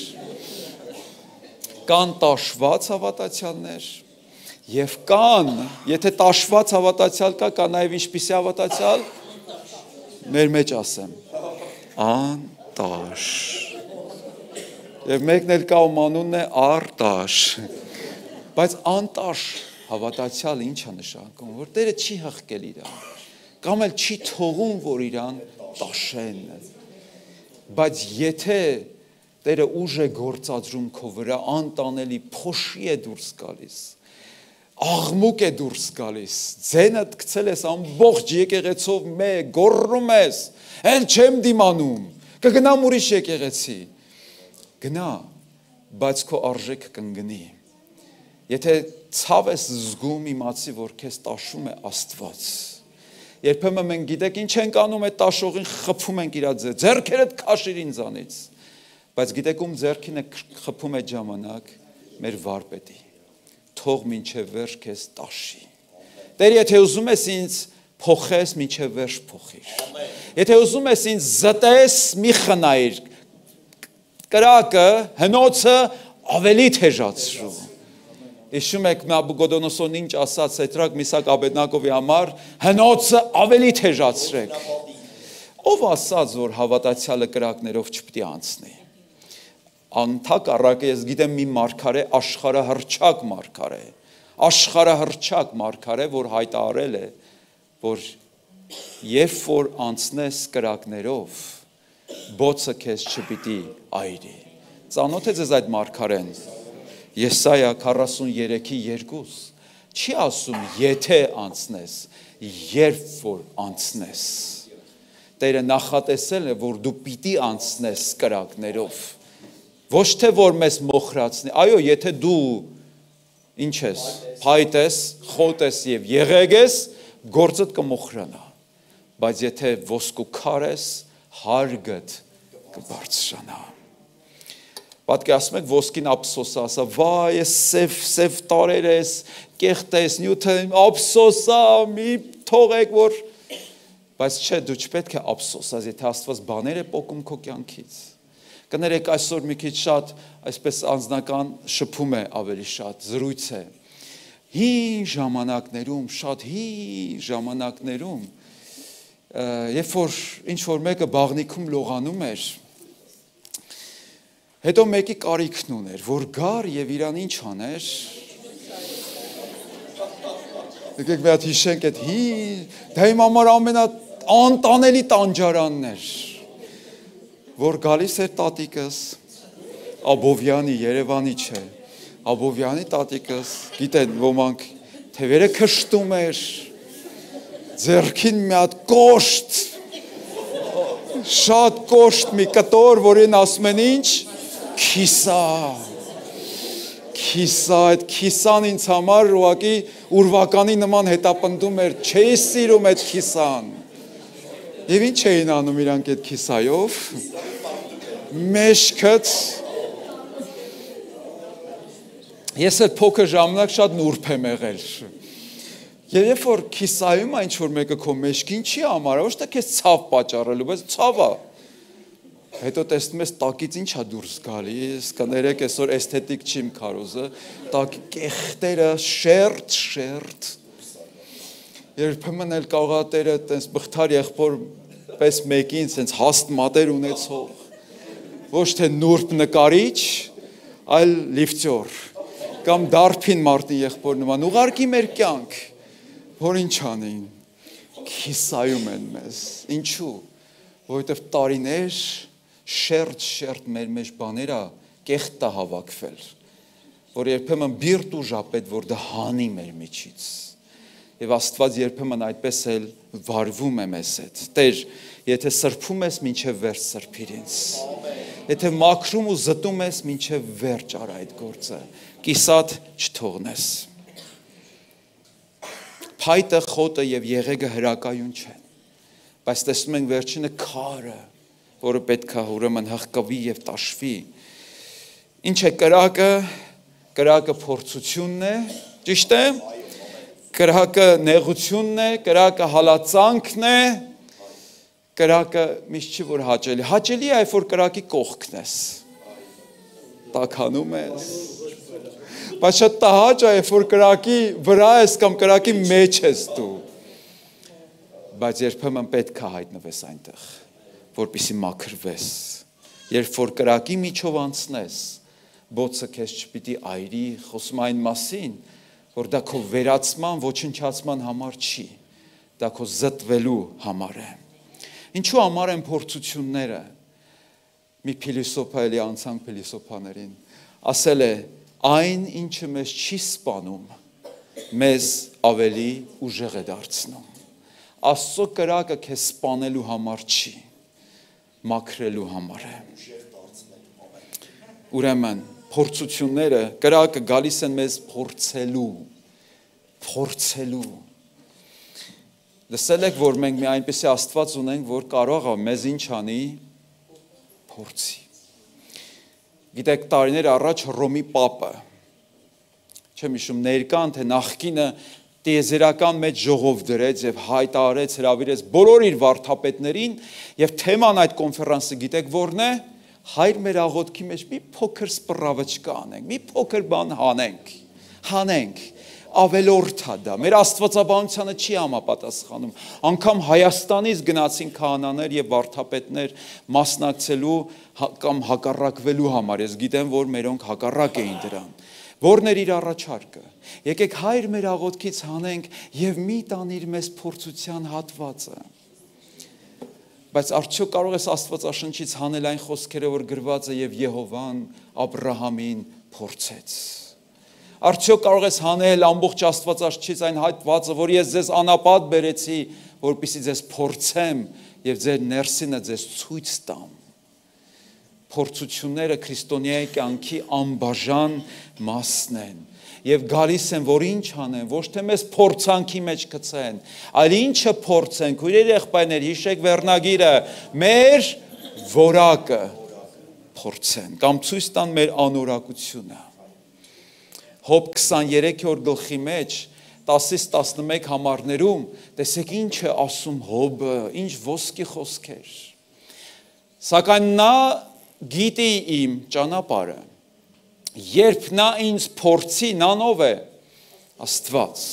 կան տաշված հավատացյալներ, և կան, եթե տաշված հավատացյալ կա, կա նաև ինչպիսի հավատացյալ, մեր մեջ ասեմ, անտաշ։ Եվ մեկն էլ կա ում անունն է Արտաշ, բայց անտաշ հավատացյալ ինչ է նշանակում, որ Տերը չի հղկել իրան, կամ էլ չի թողում, որ իրան տաշեն, բայց եթե Տերը ուժ է գործադրում քո վրա, անտանելի փոշի է դուրս գալիս, աղմուկ է դուրս գալիս, ձենդ գցել ես ամբողջ եկեղեցով մեկ, գոռում ես, էլ չեմ դիմանում, կգնամ ուրիշ եկեղեցի, գնա, բայց քո արժեքը կընկնի։ Եթե ցավ ես զգում, իմացի, որ քեզ տաշում է Աստված։ Երբեմն մենք գիտեք ինչ ենք անում այդ տաշողին, խփում ենք իր ձեռքերդ քաշիր ինձանից։ Բայց գիտեք ում ձեռքին է խփում այդ ժամանակ, մեր վարպետի։ Թող մինչև վերջ քեզ տաշի։ Տեր, եթե ուզում ես ինձ փոխես, մինչև վերջ փոխիր։ Եթե ուզում ես ինձ զտես, մի խնայիր։ Կրակը, հնոցը ավելի թեժացրու։ Հիշում եք Նաբուկոդոնոսորն ինչ ասաց Սեդրակ Միսակ Աբեդնագովի համար, հնոցը ավելի թեժացրեք։ Ով ասաց, որ հավատացյալը կրակներով չպետք է անցնի։ Անթակառակը ես գիտեմ մի մարգարե, աշխարհահռչակ մարգարե, աշխարհահռչակ մարգարե, որ հայտարարել է, որ երբ որ անցնես կրակներով, բոցը քեզ չպիտի այրի։ Ծանոթ է ձեզ այդ մարգարեն։ Եսայա 43:2 չի ասում եթե անցնես, երբ որ անցնես։ Տերը նախատեսել է, որ դու պիտի անցնես կրակներով։ Ոչ թե որ մեզ մոխրացնի, այո, եթե դու ինչ ես, փայտ ես, խոտ ես եւ եղեգ ես, գործդ կմոխրանա։ Բայց եթե ոսկու քար ես, հարգդ կբարձրանա։ Պատկերացնում եք ոսկին ափսոսա, ասա, վայ, ես սև տարեր ես, կեղտ ես, նյութը ափսոսա, մի թողեք, որ բայց չէ, դու չպետք է ափսոսաս, եթե Աստված բաներ է պոկում քո կյանքից։ Կներեք այսօր մի քիչ շատ այսպես անձնական շփում է ավելի շատ, զրույց է։ Հին ժամանակներում, շատ հին ժամանակներում, երբ որ ինչ-որ մեկը բաղնիքում լողանում էր, հետո մեկի կարիքն ուներ, որ գար և իրան ինչ աներ, եկեք մի հատ հիշենք այդ դա իմ համար ամենաանտանելի տանջարանն էր, որ գալիս էր տատիկս, Աբովյանի, Երևանի չէ, Աբովյանի տատիկս, գիտեն ոմանք, թևերը քշտում էր, ձեռքին մի հատ կոշտ, շատ կոշտ մի կտոր, որին ասում են ինչ, քիսա, այդ քիսան ինձ համար ուղղակի ուրվականի նման հետապնդում էր, չէի սիրում այդ քիսան, և ինչ էին անում իրանք այդ քիսայով, մեջքդ, ես այդ փոքր ժամանակ շատ նուրբ եմ եղել, և երբ որ քիսայում այն ինչ-որ մեկը քո մեջքին չի համար, ոչ թե քեզ ցավ պատճառելու, բայց ցավ է, հետո տեսնում ես տակից ինչ է դուրս գալիս, կներեք այսօր էսթետիկ չի իմ քարոզը, տակի կեղտերը շերտ, երբեմն էլ կարող է տերը տենց բղթար եղբոր պես մեկին սենց հաստ մատեր ունեցող, ոչ թե նուրբ նկարիչ, այլ լիֆտյոր, կամ դարբին մարդի եղբոր նման, ուղարկի մեր կյանք, որ ինչ անեին, քիսայում են մեզ, ինչու, որովհետև տարիներ շերտ մեր մեջ բաները կեղտ է հավաքվել, որ երբեմն բիրտ ուժ է պետք, որ դա հանի մեր միջից, և Աստված երբեմն այդպես էլ վարվում է մեզ հետ, Տեր, եթե սրբում ես, մինչև վերջ սրբիր ինձ, եթե մաքրում ու զտում ես, մինչև վերջ արա այդ գործը, կիսատ չթողնես, փայտը, խոտը և եղեգը հրակայուն չեն, բայց տեսնում ենք վերջինը քարը, որը պետք է ուրեմն հղկվի և տաշվի, ինչ է կրակը, կրակը փորձությունն է, ճիշտ է, կրակը նեղությունն է, կրակը հալածանքն է, կրակը միշտ չի որ հաճելի է, որ կրակի կողքն ես, տաքանում ես, բայց շատ տահաճ է, որ կրակի վրա ես կամ կրակի մեջ ես դու, բայց երբեմն պետք է հայտնվես այնտեղ, որպեսզի մաքրվես, երբ որ կրակի միջով անցնես, բոցը քեզ չպիտի այրի, խոսում այն մասին, որ դա քո վերացման, ոչնչացման համար չի, դա քո զտվելու համար է, ինչու համար են փորձությունները, մի փիլիսոփա էլի անցանք փիլիսոփաներին, ասել է, այն ինչը մեզ չի սպանում, մեզ ավելի ուժեղ է դարձնում, Աստծո կրակը քեզ սպանելու համար չի, մաքրելու համար է, ուրեմն, փորձությունները, կրակը գալիս են մեզ փորձելու, լսել եք, որ մենք մի այնպիսի Աստված ունենք, որ կարող է մեզ ինչ անի, փորձի, գիտեք տարիներ առաջ Հռոմի պապը, չեմ հիշում ներկան, թե նախկինը տիեզերական մեծ ժողով դրեց և հայտարարեց, հրավիրեց բոլոր իր վարդապետներին և թեման այդ կոնֆերանսը գիտեք որն է, հայր մեր աղոթքի մեջ մի փոքր սպռավճկա անենք, մի փոքր բան հանենք, ավելորդ է դա, մեր աստվածաբանությանը չի համապատասխանում, անգամ Հայաստանից գնացին քահանաներ և վարդապետներ մասնակցելու կամ հակառակվելու համար, ես գիտեմ, որ մերոնք հակառակ էին դրան, որն էր իր առաջարկը, եկեք հայր մեր աղոթքից հանենք և մի տանիր մեզ փորձության հատվածը, բայց արդյոք կարող ես Աստվածաշնչից հանել այն խոսքերը, որ գրված է և Եհովան Աբրահամին փորձեց, արդյոք կարող ես հանել ամբողջ Աստվածաշնչից այն հատվածը, որ ես ձեզ անապատ բերեցի, որպեսզի ձեզ փորձեմ և ձեր ներսինը ձեզ ցույց տամ, փորձությունները քրիստոնյայի կյանքի անբաժան մասն են և գալիս են, որ ինչ անեն, ոչ թե մեզ փորձանքի մեջ գցեն, այլ ինչը փորձենք, ու իրեր եղբայրներ, հիշեք վերնագիրը, մեր որակը, փորձեն, կամ ցույց տան մեր անորակությունը։ Հոբ 23-րդ գլխի մեջ 10-ից 11 համարներում տեսեք ինչ է ասում Հոբը, ինչ ոսկի խոսքեր։ Սակայն նա գիտի իմ ճանապարհը, երբ նա ինձ փորձի, նա ով է, Աստված,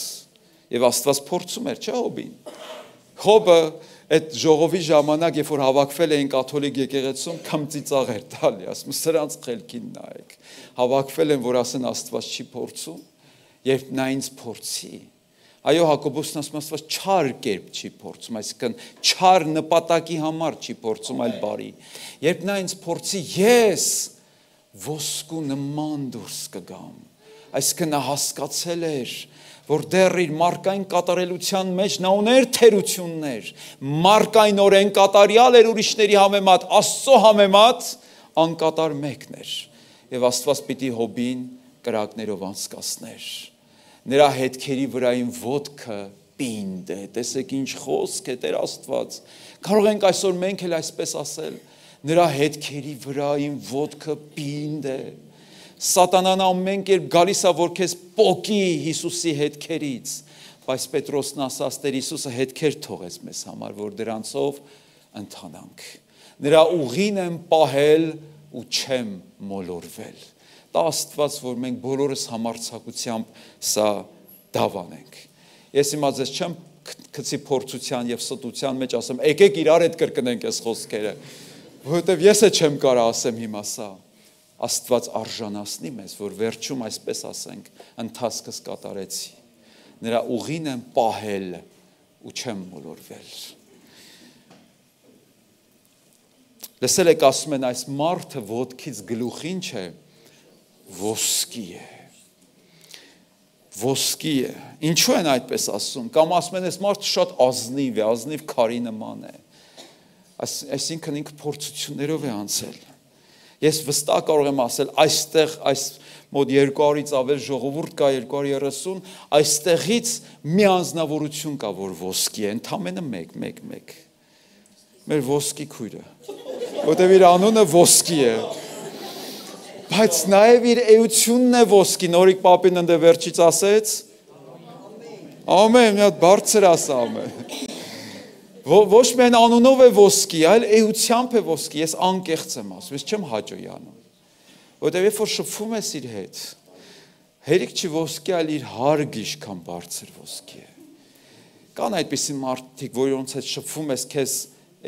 եւ Աստված փորձում էր, չէ՞ Հոբին։ Հոբը այդ ժողովի ժամանակ, երբ որ հավաքվել էին կաթոլիկ եկեղեցում, քմծիծաղ էր տալի, ասում սրանց խելքին նայեք, հավաքվել են, որ ասեն Աստված չի փորձում, երբ նա ինձ փորձի։ Այո, Հակոբոսն ասում Աստված չար կերպ չի փորձում, այսինքն չար նպատակի համար չի փորձում, այլ բարի։ Երբ նա ինձ փորձի, ես ոսկու նման դուրս կգամ։ Այսինքն նա հասկացել էր, որ դեռ իր մարկային կատարելության մեջ նա ուներ թերություններ, մարկայնորեն կատարյալ էր ուրիշների համեմատ, Աստծո համեմատ անկատար մեկն էր։ Եվ Աստված պիտի Հոբին կրակներով անցկացներ։ Նրա հետքերի վրային ոտքը պինդ է, տեսեք ինչ խոսք է Տեր Աստված։ Կարող ենք այսօր մենք էլ այսպես ասել, նրա հետքերի վրային ոտքը պինդ է։ Սատանան ամեն կերպ գալիս է, որ քեզ պոկի Հիսուսի հետքերից, բայց Պետրոսն ասաց, Տեր Հիսուսը հետքեր թողեց մեզ համար, որ դրանցով ընթանանք։ Նրա ուղին եմ պահել ու չեմ մոլորվել։ Դա Աստված, որ մենք բոլորս համարձակությամբ սա դավանենք։ Ես հիմա ձեզ չեմ գցի փորձության եւ ստության մեջ ասեմ, եկեք իրար հետ կրկնենք այս խոսքերը, որովհետեւ ես չեմ կարող ասեմ հիմա սա։ Աստված արժանացնի մեզ, որ վերջում այսպես ասենք, ընթացքս կատարեցի։ Նրա ուղին եմ պահել ու չեմ մոլորվել։ Լսել եք ասում են այս մարդը ոտքից գլուխին չէ, ոսկի է։ Ոսկի է։ Ինչու են այդպես ասում։ Կամ ասում են այս մարդը շատ ազնիվ է, ազնիվ քարի նման է։ Այսինքն ինքը փորձություններով է անցել։ Ես վստահ կարող եմ ասել, այստեղ այս մոտ 200-ից ավել ժողովուրդ կա, 230, այստեղից մի անձնավորություն կա, որ ոսկի է, ընդամենը մեկ։ Մեր ոսկի քույրը, որտեղ իր անունը ոսկի է, բայց նաև իր էությունն է ոսկի, Նորիկ պապին ընդ վերջից ասեց, ամեն, մի հատ բարձր ասա ամեն։ Ոչ միայն անունով է ոսկի, այլ էությամբ է ոսկի, ես անկեղծ եմ ասում, ես չեմ հաճոյի անում, որտեղ երբ որ շփվում ես իր հետ, հերիք չի ոսկի, այլ իր հարգը ինչքան բարձր ոսկի է։ Կան այդպիսի մարդիկ, որոնց հետ շփվում ես, քեզ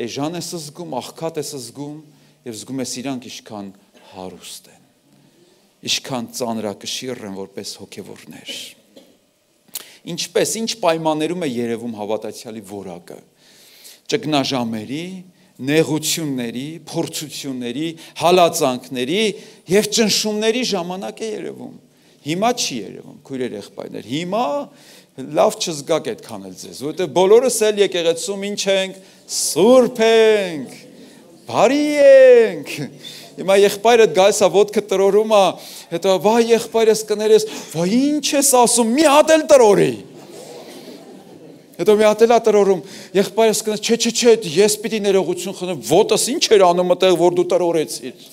էժան ես զգում, աղքատ ես զգում, եւ զգում ես իրանք ինչքան հարուստ են, ինչքան ծանրակշիռ են որպես հոգևորներ։ Ինչպես, ինչ պայմաններում է երևում հավատացյալի որակը։ Ճգնաժամերի, նեղությունների, փորձությունների, հալածանքների եւ ճնշումների ժամանակ է երևում։ Հիմա չի երևում, քույրեր եղբայրներ։ Հիմա լավ չզգաք այդքան էլ ձեզ, որովհետեւ բոլորս էլ եկեղեցում ինչ ենք, սուրբ ենք, բարի ենք։ Հիմա եղբայրդ գալիս է ոտքը տրորում է, հետո վայ եղբայրս կներես, վայ ինչ ես ասում, մի հատ էլ տրորի։ Հետո մի հատ էլ է տրորում, եղբայրս կներես, չէ, ես պիտի ներողություն խնդրեմ, ոտս ինչ էր անում այդտեղ, որ դու տրորեցիր։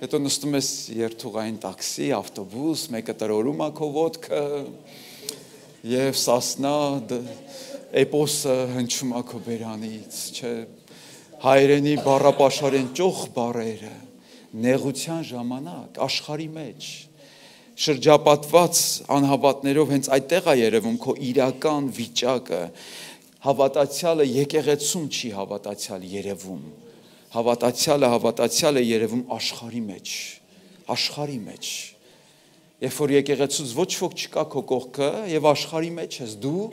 Հետո նստում ես երթուղային տաքսի, ավտոբուս, մեկը տրորում է քո ոտքը, եւ Սասնա էպոսը հնչում է քո բերանից, չէ, հայրենի բառապաշարեն ճոխ բառերը, նեղության ժամանակ, աշխարհի մեջ, շրջապատված անհավատներով հենց այդտեղ է երևում քո իրական վիճակը, հավատացյալը եկեղեցում չի հավատացյալ երևում, հավատացյալը երևում աշխարհի մեջ, երբ որ եկեղեցուց ոչ ոք չկա քո կողքը եւ աշխարհի մեջ ես դու,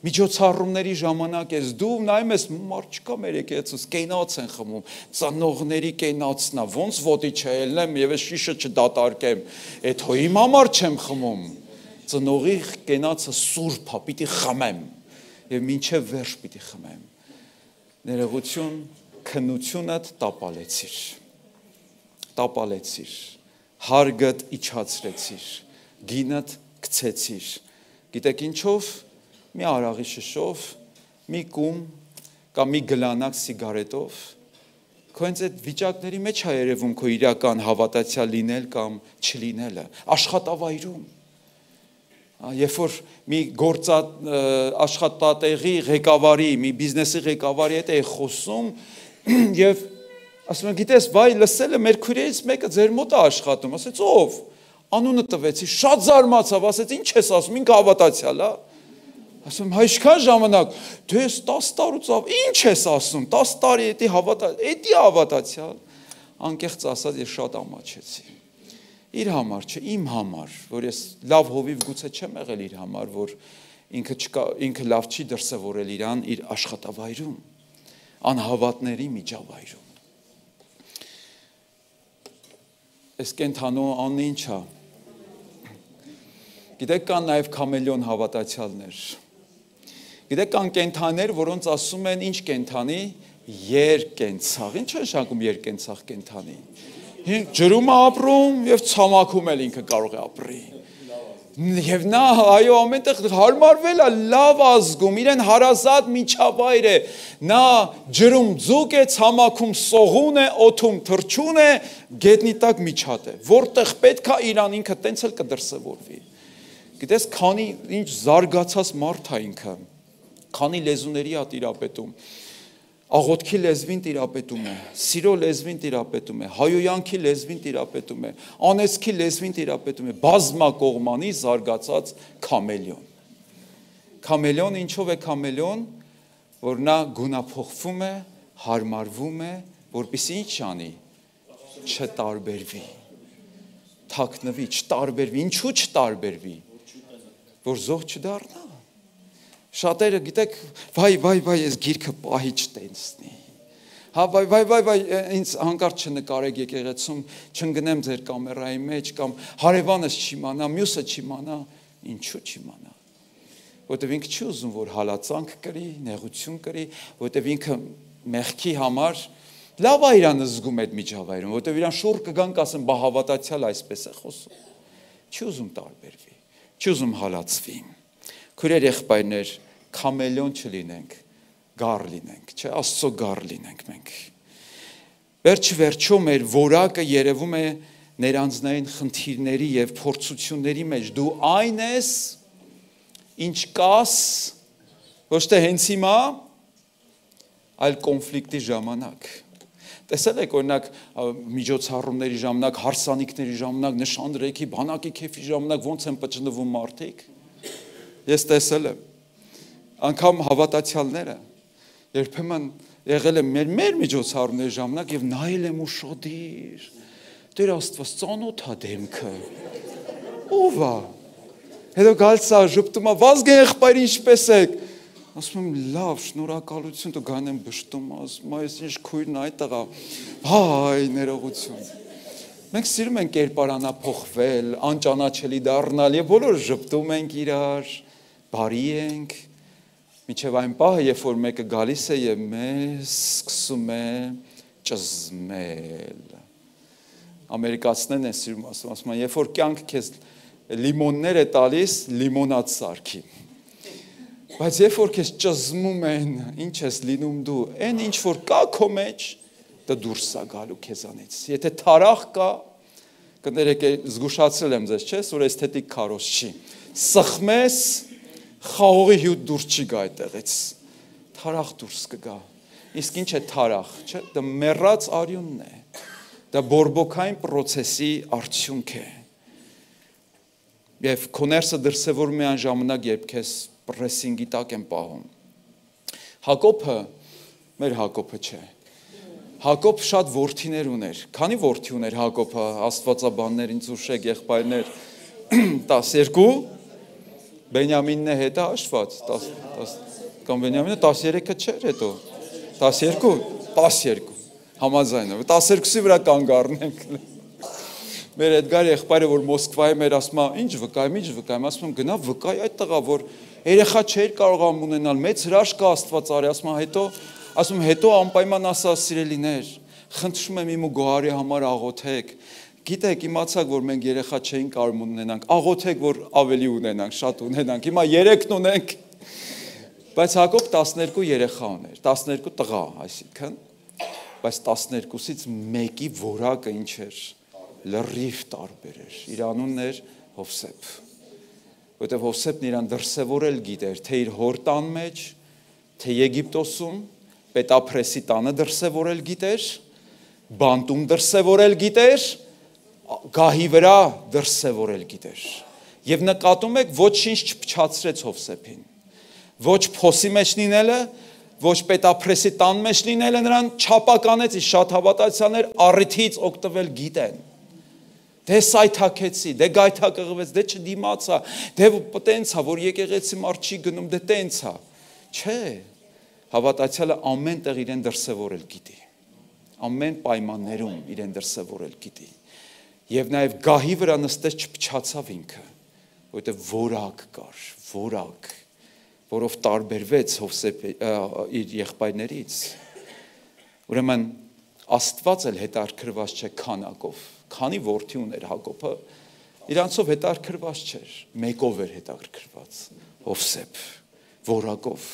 միջոցառումների ժամանակ ես դու նայում ես մարդ չկա մեր եկեղեցուց, կենաց են խմում, ծնողների կենացն է, ոնց ոտի չելնեմ եւ այս շիշը չդատարկեմ, այդ հո իմ համար չեմ խմում, ծնողի կենացը սուրբ է, պիտի խմեմ եւ մինչեւ վերջ պիտի խմեմ։ Ներողություն, քննությունդ տապալեցիր, հարգդ իջացրեցիր, գինդ գցեցիր, գիտեք ինչով, մի արաղի շշով, մի կում կամ մի գլանակ սիգարետով, Քո հենց այդ վիճակների մեջ է երևում քո իրական հավատացյալ լինել կամ չլինելը, աշխատավայրում։ Երբ որ մի աշխատատեղի ղեկավարի, մի բիզնեսի ղեկավարի հետ էի խոսում եւ ասում եմ, գիտես, վայ, լսել եմ մեր քույրերից մեկը ձեր մոտ է աշխատում, ասեց ով, անունը տվեցի, շատ զարմացավ, ասեց ինչ ես ասում, ինքը հավատացյալ է։ Ասում եմ, այսքան ժամանակ, դու ես 10 տարուց ինչ ես ասում, 10 տարի էդի հավատացյալ։ Անկեղծ ասած ես շատ ամաչեցի։ Իր համար չէ, իմ համար, որ ես լավ հովիվ գուցե չեմ եղել իր համար, որ ինքը լավ չի դրսևորել իրան իր աշխատավայրում, անհավատների միջավայրում։ Այս կենթանու անն ինչ է։ Գիտեք, կան նաև քամելիոն հավատացյալներ։ Գիտեք, կան կենթաներ, որոնց ասում են ինչ կենթանի, երկենցաղ։ Ինչ է նշանակում երկենցաղ կենթանի։ Ջրում է ապրում եւ ցամաքում էլ ինքը կարող է ապրի։ Եվ նա այո ամենտեղ հարմարվել է, լավ ազգում, իրեն հարազատ միջավայր է։ Նա ջրում ձուկ է, ցամաքում սողուն է, օդում թռչուն է, գետնի տակ միջատ է։ Որտեղ պետք է իրան ինքը տենց էլ կդրսևորվի։ Գիտես, քանի ինչ զարգացած մարդ է ինքը, քանի լեզուների է տիրապետում։ Աղոթքի լեզվին տիրապետում է, սիրո լեզվին տիրապետում է, հայոյանքի լեզվին տիրապետում է, անեծքի լեզվին տիրապետում է, բազմակողմանի զարգացած քամելիոն։ Քամելիոն ինչով է քամելիոն, որ նա գունափոխվում է, հարմարվում է, որպեսզի ինչ անի, չտարբերվի, թաքնվի, չտարբերվի, ինչու չտարբերվի, որ զոհ չդառնա։ Շատերը գիտեք, վայ, ես գիրքը պահի չտենցնի։ Հա, վայ, ինձ հանկարծ չնկարեք եկեղեցում, չընկնեմ ձեր կամերայի մեջ, կամ հարևանս չիմանա, մյուսը չիմանա, ինչու չիմանա։ Որտեվ ինքը չի ուզում, որ հալածանք կրի, նեղություն կրի, որտեվ ինքը մեղքի համար լավ է իրան զգում այդ միջավայրում, որտեվ իրան շուռ կգան կասեն, բա հավատացյալ այսպես է խոսում։ Չի ուզում տարբերվի, չի ուզում հալածվի։ Քույրեր եղբայրներ, քամելիոն չլինենք, գառ լինենք, չէ, Աստծո գառ լինենք մենք։ Վերջը մեր որակը երևում է ներանձնային խնդիրների եւ փորձությունների մեջ։ Դու այն ես, ինչ կաս, ոչ թե հենց հիմա, այլ կոնֆլիկտի ժամանակ։ Տեսել եք օրինակ միջոցառումների ժամանակ, հարսանիքների ժամանակ, նշանրեքի, բանակի քեֆի ժամանակ ոնց են պճնվում մարդիկ։ Ես տեսել եմ, անգամ հավատացյալները, երբեմն եղել եմ մեր միջոցառումների ժամանակ և նայել եմ ու շոդիր, Տեր Աստված ծանոթ է դեմքը, ով է, հետո գալիս է ժպտում է, Վազգեն եղբայր ինչպես եք, ասում եմ լավ, շնորհակալություն, դու գան եմ բշտում, ասում այս ինչ քույրն այդտեղ է, հայ ներողություն։ Մենք սիրում ենք կերպարանափոխվել, անճանաչելի դառնալ եւ բոլորը ժպտում ենք իրար, բարի ենք, մինչև այն պահը, երբ որ մեկը գալիս է եւ մեզ սկսում է ճզմել։ Ամերիկացիներն են սիրում ասում, երբ որ կյանք քեզ լիմոններ է տալիս, լիմոնադ սարքի։ Բայց երբ որ քեզ ճզմում են, ինչ ես լինում դու, այն ինչ որ կա քո մեջ, դա դուրս է գալու քեզանից։ Եթե թարախ կա, կներեք զգուշացրել եմ ձեզ, չէ՞, որ էսթետիկ քարոզ չի։ Սխմես, խաղողի հյութ դուրս չի գա այդտեղից։ Թարախ դուրս կգա։ Իսկ ինչ է թարախ, չէ՞, դա մեռած արյունն է։ Դա բորբոքային process-ի արդյունք է։ Եվ քո ներսը դրսևորում է այն ժամանակ, երբ քեզ պրեսինգի տակ են պահում։ Հակոբը, մեր Հակոբը չէ։ Հակոբ շատ որդիներ ուներ։ Քանի որդի ուներ Հակոբը, աստվածաբաններ, ինձ ուշեք, եղբայրներ, 12, Բենյամինն է հետը հաշված, կամ Բենյամինը 13-ը չէր հետո, 12, համաձայնով, 12-ի վրա կանգ առնենք։ Մեր Էդգար եղբայրը, որ Մոսկվայում էր, ասում է, ինչ վկայեմ, ասում եմ, գնա վկայ այդ տղա, որ երեխա չէր կարող ունենալ, մեծ հրաշք կա Աստված արի, ասում հետո անպայման ասա սիրելիներ, խնդրում եմ իմ ու Գոհարի համար աղոթեք, գիտեք, իմացաք, որ մենք երեխա չէին կարող ունենանք, աղոթեք, որ ավելի ունենանք, շատ ունենանք, հիմա 3-ն ունենք, բայց Հակոբ 12 երեխա ուներ, 12 տղա, այսինքն, բայց 12-ից մեկի որակը ինչ էր, լրիվ տարբեր էր, իր անունն էր Հովսեփ, որտեղ Հովսեփն իրան դրսևորել գիտեր, թե իր հոր տան մեջ, թե Եգիպտոսում, Պետափրեսի տանը դրսևորել գիտեր, բանտում դրսևորել գիտեր, գահի վրա դրսևորել գիտեր, և նկատում եք ոչինչ չփչացրեց Հովսեփին, ոչ փոսի մեջ լինելը, ոչ Պետափրեսի տան մեջ լինելը նրան չափականեց, շատ հավատացյալներ առիթից օգտվել գիտեն, դե սայթաքեցի, դե գայթակղվեց, դե չդիմացա, դե տենցա, որ եկեղեցի մարդ չի գնում, դե տենցա, չէ, հավատացյալը ամեն տեղ իրեն դրսևորել գիտի, ամեն պայմաններում իրեն դրսևորել գիտի, և նաև գահի վրա նստեց չփչացավ ինքը, որտեղ որակ կար, որակ, որով տարբերվեց Հովսեփ իր եղբայրներից, ուրեմն Աստված էլ հետարքրված չէ քանակով, քանի որդի ուներ Հակոբը, իրանցով հետարքրված չէր, մեկով էր հետարքրված, Հովսեփ, որակով,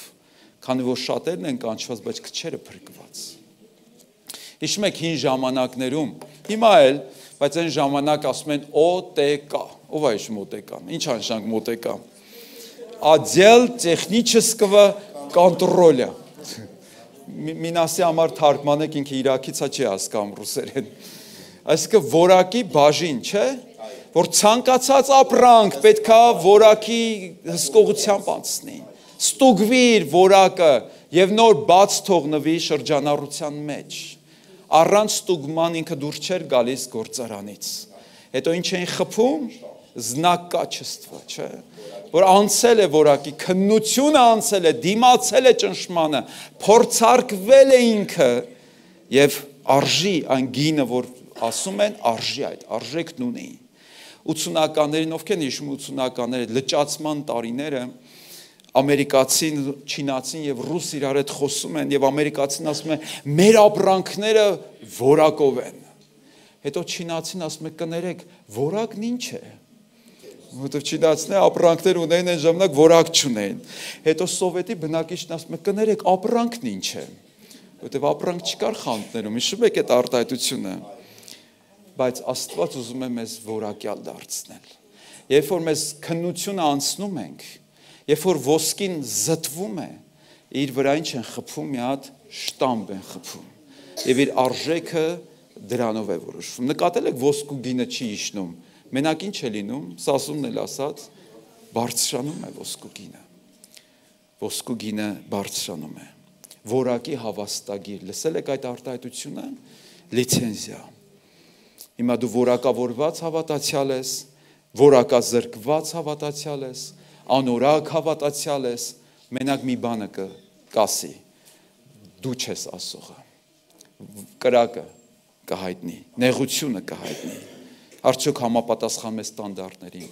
քանի որ շատերն են կանչված, բայց քչերը փրկված։ Հիշում եք հին ժամանակներում, հիմա էլ, բայց այն ժամանակ ասում են օտեկա, ով է հիշում օտեկան, ինչ անշանք մոտեկա, Ադել տեխնического կոնտրոլը, Մինասի համար թարգմանեք ինքը Իրաքից չի հասկանում ռուսերեն, այսինքն որակի բաժին, չէ, որ ցանկացած ապրանք պետքա որակի հսկողությամբ անցնի, ստուգվիր որակը և նոր բաց թողնվի շրջանառության մեջ, առանց ստուգման ինքը դուրս չէր գալիս գործարանից, հետո ինչ էին խփում, զնակ կաչեստվա, չէ, որ անցել է որակի, քննությունը անցել է, դիմացել է ճնշմանը, փորձարկվել է ինքը և արժի այն գինը, որ ասում են, արժի այդ, արժեքն ունի։ 80-ականներին, ովքեր հիշում 80-ականները, լճացման տարիները, ամերիկացին, չինացին և ռուս իրար հետ խոսում են, և ամերիկացին ասում են, մեր ապրանքները որակով են։ Հետո չինացին ասում է, կներեք, որակն ինչ է։ Որտև չինացիները ապրանքներ ունեն այն ժամանակ որակ չունեն։ Հետո սովետի բնակիչն ասում է, կներեք, ապրանքն ինչ է։ Որտև ապրանք չկար խանութներում, հիշում եք այդ արտահայտությունը։ Բայց Աստված ուզում է մեզ որակյալ դարձնել։ Երբ որ մեզ քննությունը անցնում ենք, երբ որ ոսկին զտվում է, իր վրա ինչ են խփում, մի հատ շտամպ են խփում։ Եվ իր արժեքը դրանով է որոշվում։ Նկատել եք ոսկու գինը չի իջնում։ Մենակ ինչ է լինում, Սասունն էլ ասաց, բարձրանում է ոսկու գինը։ Ոսկու գինը բարձրանում է։ Որակի հավաստագիր, լսել եք այդ արտահայտությունը, լիցենզիա։ Հիմա դու որակավորված հավատացյալ ես, որակազրկված հավատացյալ ես, անորակ հավատացյալ ես, մենակ մի բանը կասի, դու չես ասողը, կրակը կհայտնի, նեղությունը կհայտնի, արդյոք համապատասխանում է ստանդարտներին։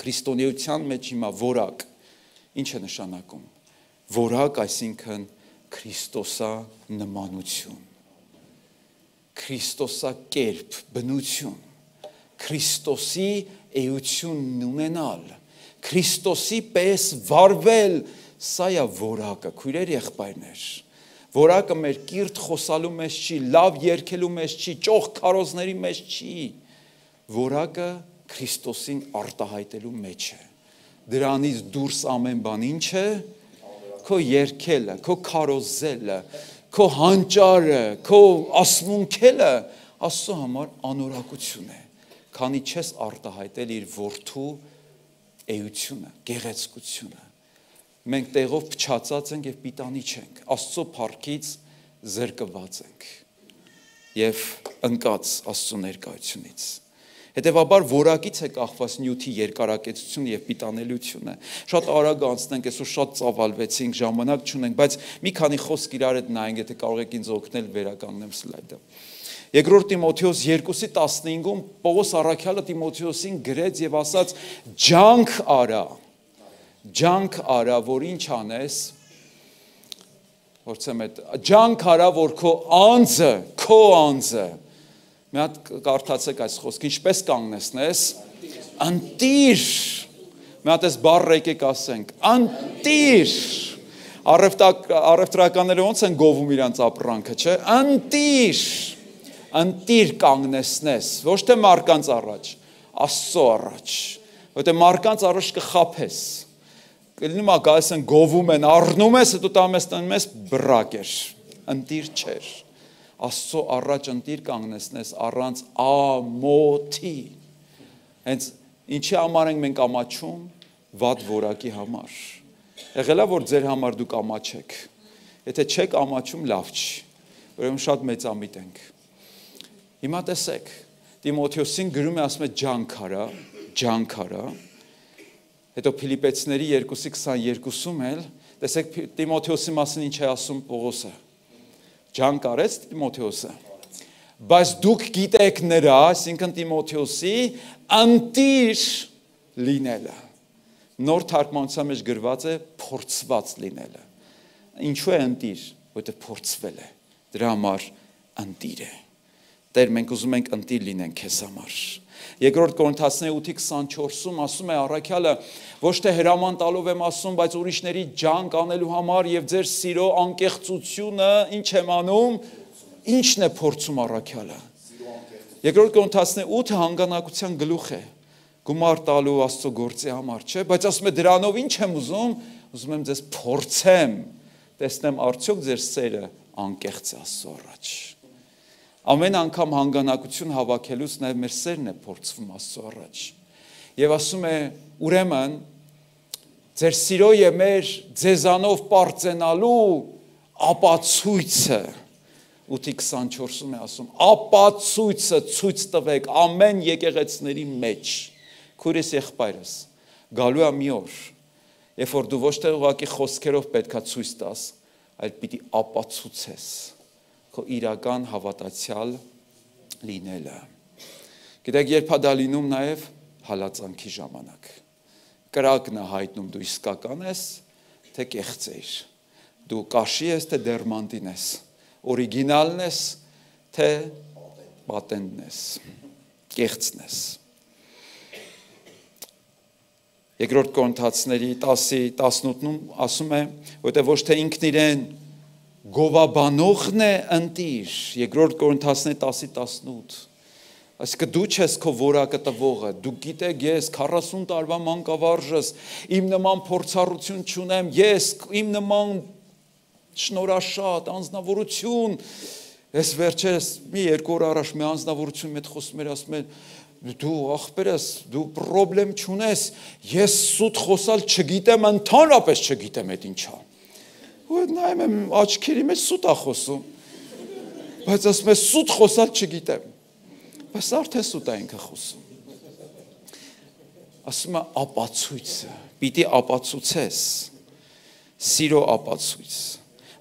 Քրիստոնեության մեջ հիմա որակ, ինչ է նշանակում։ Որակ, այսինքն Քրիստոսա նմանություն, Քրիստոսա կերպ, բնություն, Քրիստոսի էությունն ունենալ, Քրիստոսի պես վարվել, սա է որակը, քույրեր եղբայրներ։ Որակը մեր կիրթ խոսալու մեջ չի, լավ երգելու մեջ չի, ճոխ քարոզների մեջ չի։ Որակը Քրիստոսին արտահայտելու մեջ է։ Դրանից դուրս ամեն բան ինչ է, քո երգելը, քո քարոզելը, քո հանճարը, քո ասմունքելը Աստծո համար անորակություն է, քանի չես արտահայտել իր որդու էությունը, գեղեցկությունը։ Մենք տեղով փչացած ենք և պիտանի չենք, Աստծո փառքից զրկված ենք և ընկած Աստծո ներկայությունից։ Հետևաբար որակից է կախված նյութի երկարակեցությունը և պիտանելիությունը։ Շատ արագ անցնենք, այսօր շատ ծավալվեցինք, ժամանակ չունենք, բայց մի քանի խոսք իրար հետ նայենք, եթե կարող եք ինձ օգնել վերականգնեմ սլայդը։ Երկրորդ Տիմոթեոս 2:15-ում Պողոս առաքյալը Տիմոթեոսին գրեց և ասաց. ջանք արա, որ ինչ անես, ջանք արա, որ քո անձը, մի հատ կարդացեք այս խոսքը, ինչպես կանգնեցնես, ընտիր, մի հատ այս բառը եկեք ասենք, ընտիր, Առևտրականները ոնց են գովում իրանց ապրանքը, չէ՞։ Ընտիր կանգնեցնես, ոչ թե մարկանց առաջ, Աստծո առաջ, որտեղ մարկանց առաջ կխափես։ Կլինում է գալիս են գովում են, առնում ես, հետո տամես տանում ես բրակեր, ընտիր չէր։ Աստծո առաջ ընտիր կանգնեցնես առանց ամոթի։ Հենց ինչի համար ենք մենք ամաչում, վատ որակի համար։ Եղել է որ ձեր համար դուք ամաչեք։ Եթե չեք ամաչում, լավ չի։ Ուրեմն շատ մեծամիտ ենք։ Հիմա տեսեք, Տիմոթեոսին գրում է ասում է ջանքարա, հետո Փիլիպեցիների 2:22-ում էլ, տեսեք Տիմոթեոսի մասին ինչ է ասում Պողոսը, ջանք արեց Տիմոթեոսը, բայց դուք գիտեք նրա, այսինքն Տիմոթեոսի ընտիր լինելը, նոր թարգմանության մեջ գրված է փորձված լինելը, ինչու է ընտիր, որտեղ փորձվել է, դրա համար ընտիր է, Տեր մենք ուզում ենք ընտիր լինենք քեզ համար։ Երկրորդ Կորինթացիների 8:24-ում ասում է առաքյալը, ոչ թե հրաման տալով եմ ասում, բայց ուրիշների ջանք անելու համար եւ ձեր սիրո անկեղծությունը ինչ եմ անում, ինչն է փորձում առաքյալը։ Երկրորդ Կորինթացիների 8-ը հանգանակության գլուխ է, գումար տալու Աստծո գործի համար, չէ՞, բայց ասում է դրանով ինչ եմ ուզում եմ ձեզ փորձեմ, տեսնեմ արդյոք ձեր սերը անկեղծ է Աստծո առաջ։ Ամեն անգամ հանգանակություն հավաքելուց նաև մեր սերն է փորձվում Աստծո առաջ։ Եվ ասում է, ուրեմն, ձեր սիրո եւ մեր ձեզանով պարծենալու ապացույցը 8:24-ում է ասում, ապացույցը ցույց տվեք ամեն եկեղեցիների մեջ։ Քուրիս եղբայրս, գալու է մի օր, երբ որ դու ոչ թե ուղղակի խոսքերով պետքա ցույց տաս, այլ պիտի ապացուցես քո իրական հավատացյալ լինելը։ Գիտեք, երբ է դա լինում նաև հալածանքի ժամանակ։ Կրակն է հայտնում դու իսկական ես, թե կեղծ ես։ Դու կաշի ես, թե դերմանտին ես։ Օրիգինալն ես, թե պատենտն ես։ Կեղծն ես։ Երկրորդ Կորինթացիների 10:18-ում ասում է, որտեղ ոչ թե ինքն իրեն գովաբանողն է ընտիր, երկրորդ Կորինթացիների 10:18, այսինքն դու չես քո որակը տվողը, դու գիտեք ես 40 տարվա մանկավարժ ես, իմ նման փորձառություն չունեմ, ես իմ նման շնորհաշատ անձնավորություն, ես վերջերս մի 2 օր առաջ մի անձնավորություն մեծ խոսում էր, ասում էր դու ախպեր ես, դու պրոբլեմ չունես, ես սուտ խոսալ չգիտեմ, ընդհանրապես չգիտեմ այդ ինչա։ Ու նայում եմ աչքերի մեջ սուտ է խոսում, բայց ասում է սուտ խոսալ չգիտեմ, բայց արդեն սուտ է ինքը խոսում։ Ասում է ապացույցը, պիտի ապացուցես, սիրո ապացույց,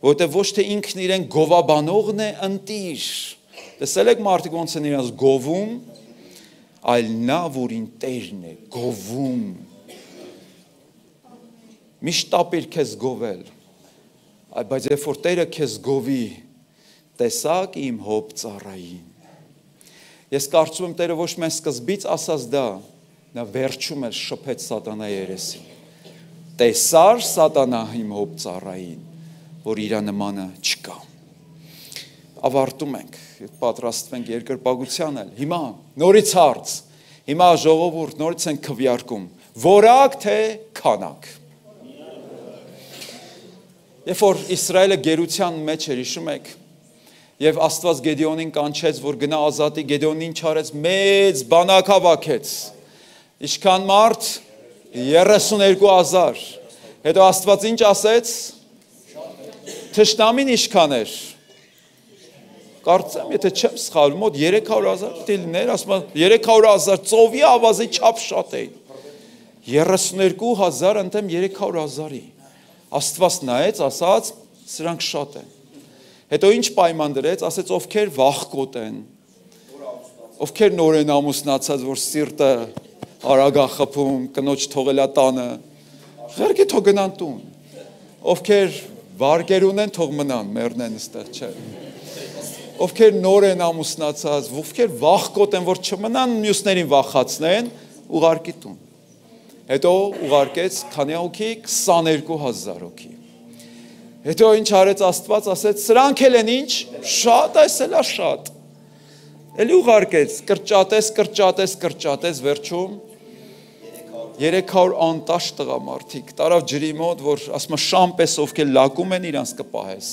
որտեղ ոչ թե ինքն իրեն գովաբանողն է ընտիր, տեսել եք մարդիկ ոնց են իրենց գովում, այլ նա, որին Տերն է գովում, միշտ տապիր քեզ գովել, բայց երբ որ Տերը քեզ գովի, տեսակ իմ հոբ ծառային։ Ես կարծում եմ Տերը ոչ միայն սկզբից ասած դա, նա վերջում էլ շփեց սատանայի երեսին։ Տեսար սատանա իմ հոբ ծառային, որ իր նմանը չկա։ Ավարտում ենք, պատրաստվենք երկրպագության էլ, հիմա նորից հարց, հիմա ժողովուրդ նորից ենք քվեարկում, որակ թե քանակ։ Երբ որ Իսրայելը գերության մեջ էր, հիշում եք, եւ Աստված Գեդեոնին կանչեց, որ գնա ազատի, Գեդեոնին ինչ արեց, մեծ բանակ հավաքեց։ Ինչքան մարդ 32,000։ Հետո Աստված ինչ ասեց, թշնամին ինչքան էր։ Կարծեմ, եթե չեմ սխալվում, մոտ 300,000 պիտի լիներ, ասում 300,000 ծովի ավազի չափ շատ էին։ 32,000 ընդեմ 300,000-ի։ Աստված նայեց, ասաց, սրանք շատ են։ Հետո ինչ պայման դրեց, ասեց ովքեր վախկոտ են, ովքեր նոր են ամուսնացած, որ սիրտը արագ է խփում, կնոջ թողելա տանը, ղերքի թող գնան տուն։ Ովքեր վարգեր ունեն, թող մնան, մեռնեն այստեղ, չէ։ Ովքեր նոր են ամուսնացած, ովքեր վախկոտ են, որ չմնան մյուսներին վախացնեն, ուղարկի տուն։ Հետո ուղարկեց քանի հոգի 22,000 հոգի։ Հետո ինչ արեց Աստված, ասեց, սրանք էլ են ինչ, շատ, այս էլ է շատ։ Էլի ուղարկեց, կրճատես, վերջում 300 անտաշ տղամարդիկ, տարավ ջրի մոտ, որ ասում շամ պես ովքեր լակում են իրանց կպահես։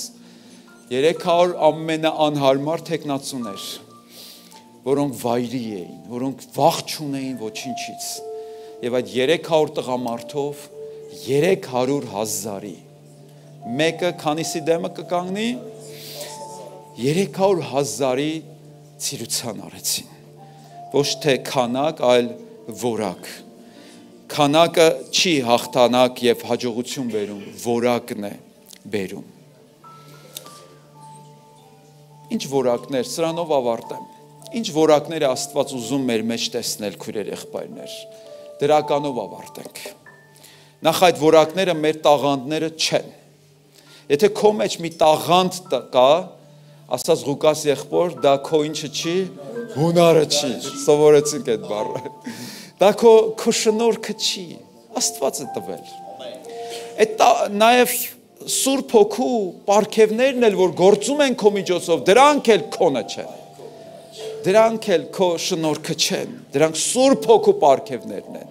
300 ամենաանհարմար թեկնածուներ, որոնք վայրի էին, որոնք վախ չունեին ոչինչից։ Եվ այդ 300 տղամարդով 300,000-ի մեկը քանիսի դեմը կկանգնի 300,000-ի ծիրուցան արեցին։ Ոչ թե քանակ, այլ որակ։ Քանակը չի հաղթանակ եւ հաջողություն բերում, որակն է բերում։ Ինչ որակներ, սրանով ավարտեմ։ Ինչ որակներ է Աստված ուզում մեր մեջ տեսնել, քույրեր, եղբայրներ։ Դրականով ավարտենք։ Նախ այդ որակները մեր տաղանդները չեն։ Եթե քո մեջ մի տաղանդ կա, ասած Ղուկաս եղբոր, դա քո ինչը չի, հունարը չի, սովորեցինք այդ բառը։ Դա քո շնորհքը չի, Աստված է տվել։ Այդ նաև Սուրբ Հոգու պարգևներն էլ, որ գործում են քո միջոցով, դրանք էլ քոնը չեն։ Դրանք էլ քո շնորհքը չեն, դրանք Սուրբ Հոգու պարգևներն են։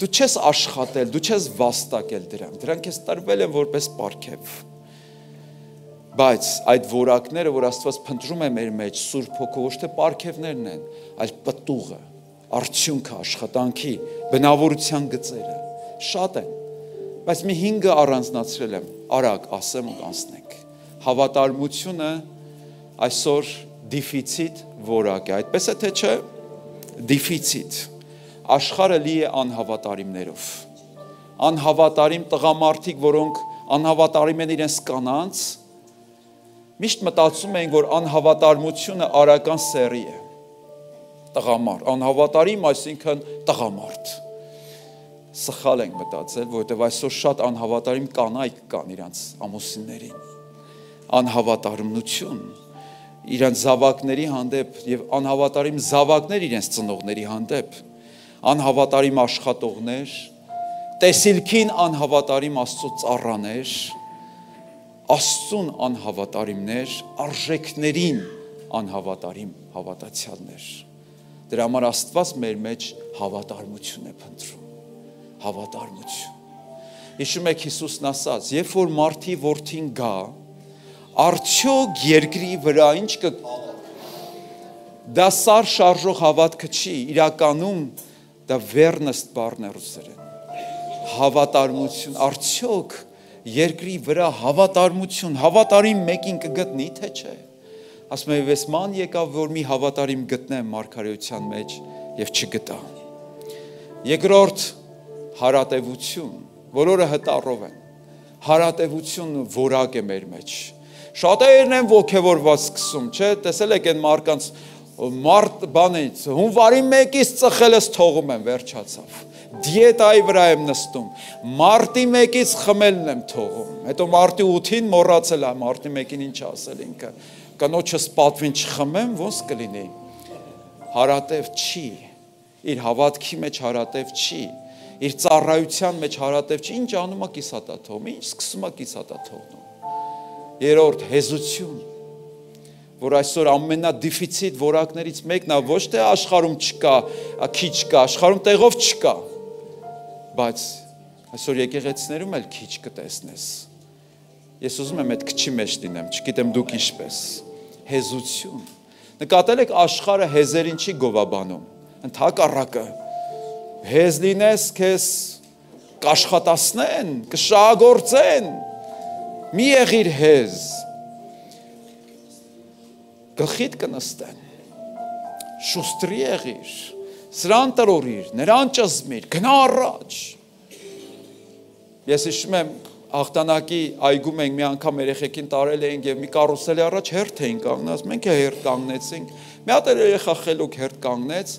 Դու չես աշխատել, դու չես վաստակել դրանք քեզ տրվել են որպես պարգև։ Բայց այդ որակները, որ Աստված փնտրում է մեր մեջ, Սուրբ Հոգու ոչ թե պարգևներն են, այլ պտուղը, արդյունքը, աշխատանքի, բնավորության գծերը, շատ են։ Բայց մի 5-ը առանձնացրել եմ, արագ ասեմ ու կանցնենք։ Հավատարմությունը այսօր դիֆիցիտ որակ է, այդպես է թե չէ, դիֆիցիտ։ Աշխարհը լի է անհավատարիմներով։ Անհավատարիմ տղամարդիկ, որոնք անհավատարիմ են իրենց կանանց, միշտ մտածում են, որ անհավատարմությունը արական սերի է։ Տղամարդ, անհավատարիմ, այսինքն տղամարդ։ Սխալ ենք մտածել, որովհետև այսօր շատ անհավատարիմ կանայք կան իրանց ամուսիններին։ Անհավատարմություն իրանց զավակների հանդեպ եւ անհավատարիմ զավակներ իրենց ծնողների հանդեպ։ Անհավատարիմ աշխատողներ, տեսիլքին անհավատարիմ Աստծո ծառաներ, Աստծուն անհավատարիմներ, արժեքներին անհավատարիմ հավատացյալներ։ Դրա համար Աստված մեր մեջ հավատարմություն է փնտրում, հավատարմություն։ Հիշում եք Հիսուսն ասաց, երբ որ մարդի որդին գա, արդյոք երկրի վրա ինչ դա սար շարժող հավատքը չի, իրականում դա վերնստ բառն է ռուսերեն։ Հավատարմություն, արդյոք երկրի վրա հավատարմություն, հավատարիմ մեկին կգտնի, թե չէ։ Ասում եմ, ես ման եկավ, որ մի հավատարիմ գտնեմ մարգարեության մեջ եւ չգտա։ Երկրորդ հարատևություն, որորը հտառով են։ Հարատևությունը որակ է մեր մեջ։ Շատերն են ոգևորված սկսում, չէ՞, տեսել եք այն մարկանց մարդ բանից, հունվարի 1-ից ծխելս թողում եմ, վերջացավ։ Դիետայի վրա եմ նստում, մարտի 1-ից խմելն եմ թողում, հետո մարտի 8-ին մոռացել եմ, մարտի 1-ին ինչ ասել ինքը, կնոջս պատվին չխմեմ, ոնց կլինի։ Հարատև չի, իր հավատքի մեջ հարատև չի, իր ծառայության մեջ հարատև չի, ինչ անում է կիսատա թողում, ինչ սկսում է կիսատա թողնում։ Երրորդ հեզություն, որ այսօր ամենադիֆիցիտ որակներից մեկն է, ոչ թե աշխարհում չկա, քիչ կա, աշխարհում տեղով չկա, բայց այսօր եկեղեցիներում էլ քիչ կտեսնես։ Ես ուզում եմ այդ քչի մեջ լինեմ, չգիտեմ դուք ինչպես։ Հեզություն։ Նկատել եք աշխարհը հեզերին չի գովաբանում, ընդհակառակը հեզ լինես, քեզ կաշխատացնեն, կշահագործեն։ Մի եղիր հեզ։ Գլխիդ կնստեն, շուստրի եղիր, սրան տրորիր, նրան ճզմիր, գնա առաջ։ Ես հիշում եմ հաղթանակի այգում ենք մի անգամ երեխեքին տարել էինք եւ մի կարուսելի առաջ հերթ էին կանգնած, մենք էլ հերթ կանգնեցինք, մի հատ երեխա խելոք հերթ կանգնեց,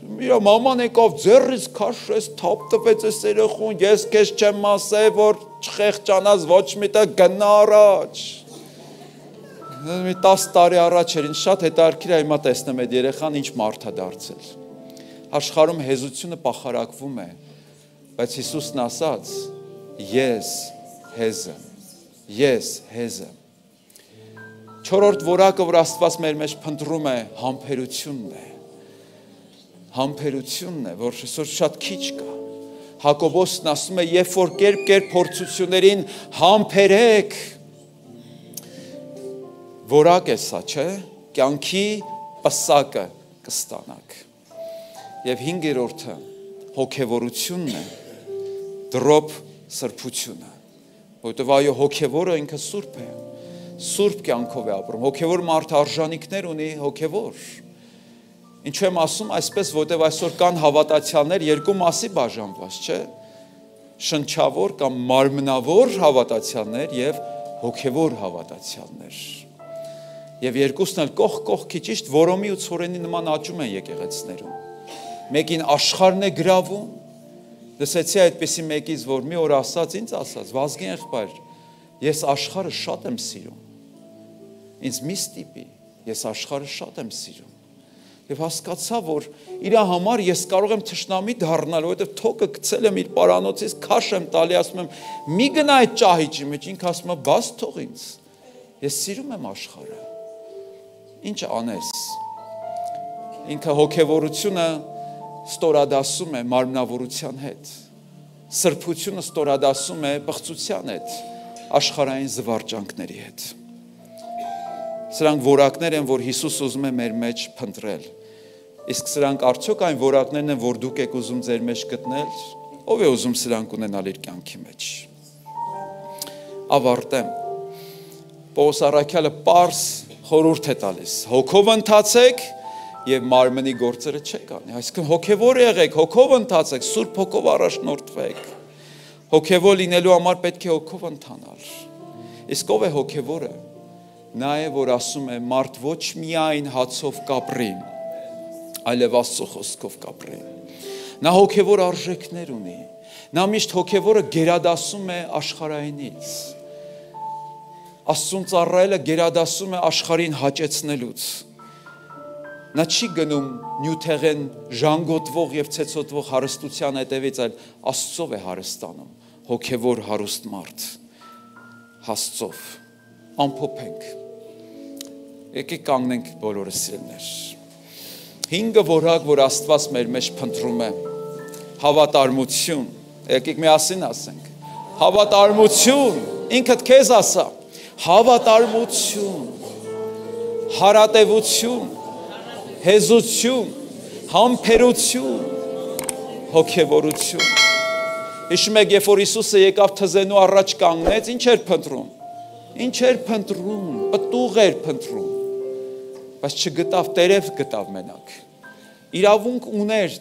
իր մաման եկավ ձեռից քաշեց, թափ տվեց այս երեխուն, ես քեզ չեմ ասել, որ չխեղճանաս ոչ միտը գնա առաջ։ Մի 10 տարի առաջ էր, ինձ շատ հետաքրքիր է հիմա տեսնեմ այդ երեխան ինչ մարդ է դարձել։ Աշխարհում հեզությունը պախարակվում է, բայց Հիսուսն ասաց. ես հեզ եմ։ Ես հեզ եմ։ Չորրորդ որակը, որ Աստված մեր մեջ փնտրում է, համբերությունն է։ Համբերությունն է, որ այսօր շատ քիչ կա։ Հակոբոսն ասում է, երբ որ կերպ փորձություններին համբերեք, որակ է սա, չէ՞, կյանքի պսակը կստանաք։ Եվ հինգերորդը հոգևորությունն է, դրոպ սրբությունը, որովհետև այո հոգևորը ինքը սուրբ է, սուրբ կյանքով է ապրում, հոգևոր մարդը արժանինքներ ունի հոգևոր։ Ինչու եմ ասում այսպես, որովհետև այսօր կան հավատացյալներ երկու մասի բաժանված, չէ՞, շնչավոր կամ մարմնավոր հավատացյալներ եւ հոգևոր հավատացյալներ։ Եվ երկուսն էլ կողքի ճիշտ որոմի ու ցորենի նման աճում են եկեղեցիներում։ Մեկին աշխարհն է գրավում, լսեցի այդպիսի մեկից, որ մի օր ասաց, ինձ ասաց, Վազգեն եղբայր, ես աշխարհը շատ եմ սիրում։ Ինձ մի ստիպի, ես աշխարհը շատ եմ սիրում։ Եվ հասկացա, որ իր համար ես կարող եմ թշնամի դառնալ, որովհետև թոկը գցել եմ իր պարանոցից, քաշ եմ տալի, ասում եմ, մի գնա այդ ճահիճի մեջ, ինքը ասում է, բաց թող ինձ։ Ես սիրում եմ աշխարհը։ Ինչ անես։ Ինքը հոգևորությունը ստորադասում է մարմնավորության հետ։ Սրբությունը ստորադասում է բղծության հետ, աշխարհային զվարճանքների հետ։ Սրանք որակներ են, որ Հիսուս ուզում է մեր մեջ փնտրել։ Իսկ սրանք արդյոք այն որակներն են, որ դուք եք ուզում ձեր մեջ գտնել, ով է ուզում սրանք ունենալ իր կյանքի մեջ։ Ավարտեմ։ Պողոս առաքյալը պարզ խորհուրդ է տալիս։ Հոգով ընթացեք եւ մարմնի գործերը չեք անի։ Այսինքն հոգևոր եղեք, հոգով ընթացեք, Սուրբ Հոգով առաջնորդվեք։ Հոգևոր լինելու համար պետք է հոգով ընթանալ։ Իսկ ով է հոգևորը։ Նա է, որ ասում է, մարդ ոչ միայն հացով կապրի, այլև Աստծո խոսքով կապրի։ Նա հոգևոր արժեքներ ունի։ Նա միշտ հոգևորը գերադասում է աշխարհայինից։ Աստծուն ծառայելը գերադասում է աշխարհին հաճեցնելուց։ Նա չի գնում նյութեղեն ժանգոտվող եւ ցեցոտվող հարստության հետևից, այլ Աստծով է հարստանում։ Հոգևոր հարուստ մարդ Աստծով։ Ամփոփենք։ Եկեք կանգնենք բոլորս սիրելիներ։ 5 որակ, որ Աստված մեր մեջ փնտրում է։ Հավատարմություն։ Եկեք միասին ասենք։ Հավատարմություն։ Ինքդ քեզ ասա։ Հավատարմություն։ Հարատևություն։ Հեզություն։ Համբերություն։ Հոգևորություն։ Հիշում եք, երբ որ Հիսուսը եկավ թզենու առաջ կանգնեց, ինչ էր փնտրում։ Ինչ էր փնտրում, պտուղ էր փնտրում, բայց չգտավ, տերև գտավ մենակ։ Իրավունք ուներ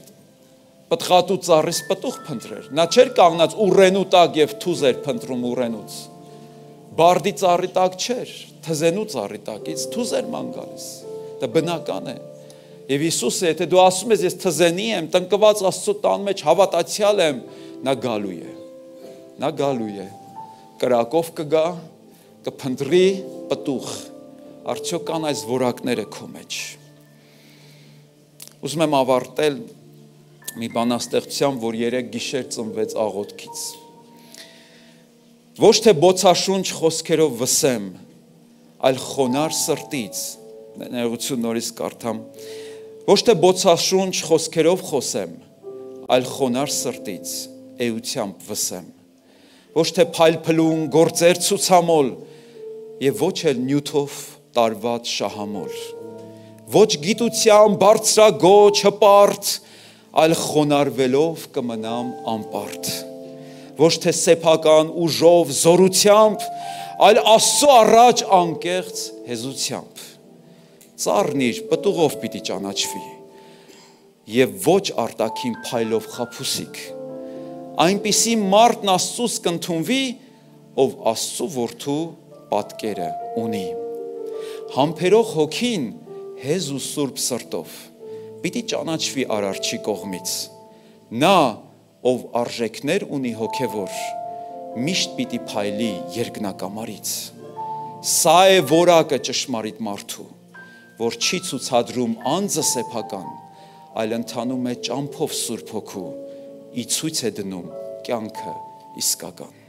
պտղատու ծառից պտուղ փնտրեր։ Նա չէր կանգնած ուռենու տակ եւ թուզ էր փնտրում ուռենուց։ Բարդի ծառի տակ չէր, թզենու ծառի տակից թուզ էր ման գալիս։ Դա բնական է։ Եվ Հիսուսը, եթե դու ասում ես, ես թզենի եմ, տնկված Աստծո տան մեջ հավատացյալ եմ, նա գալու է։ Նա գալու է։ Կրակով կգա, կփնտրի պտուղ, արդյոք կան այս որակները քո մեջ։ Ուզում եմ ավարտել մի բանաստեղծությամբ, որ 3 գիշեր ծնվեց աղոթքից։ Ոչ թե բոցաշունչ խոսքերով վսեմ, այլ խոնար սրտից, ներողություն նորից կարդամ, ոչ թե բոցաշունչ խոսքերով խոսեմ, այլ խոնար սրտից, էությամբ վսեմ, ոչ թե փայլփլուն գործեր ցուցամոլ, եւ ոչ էլ նյութով տարված շահամոլ, ոչ գիտության բարձրագոչ հպարտ, այլ խոնարվելով կմնամ անպարտ, ոչ թե սեփական ուժով զորությամբ, այլ Աստծո առաջ անկեղծ հեզությամբ, ծառնիր պտուղով պիտի ճանաչվի, եւ ոչ արտաքին փայլով խափուսիկ, այնպիսի մարդն Աստծուց կընդունվի, ով Աստծո որդու պատկերը ունի։ Համբերող հոգին հեզ ու սուրբ սրտով պիտի ճանաչվի արարչի կողմից։ Նա, ով արժեքներ ունի հոգևոր, միշտ պիտի փայլի երկնակամարից։ Սա է որակը ճշմարիտ մարդու, որ չի ցուցադրում անձը սեփական, այլ ընթանում է ճամփով Սուրբ Հոգու, ի ցույց է դնում կյանքը իսկական։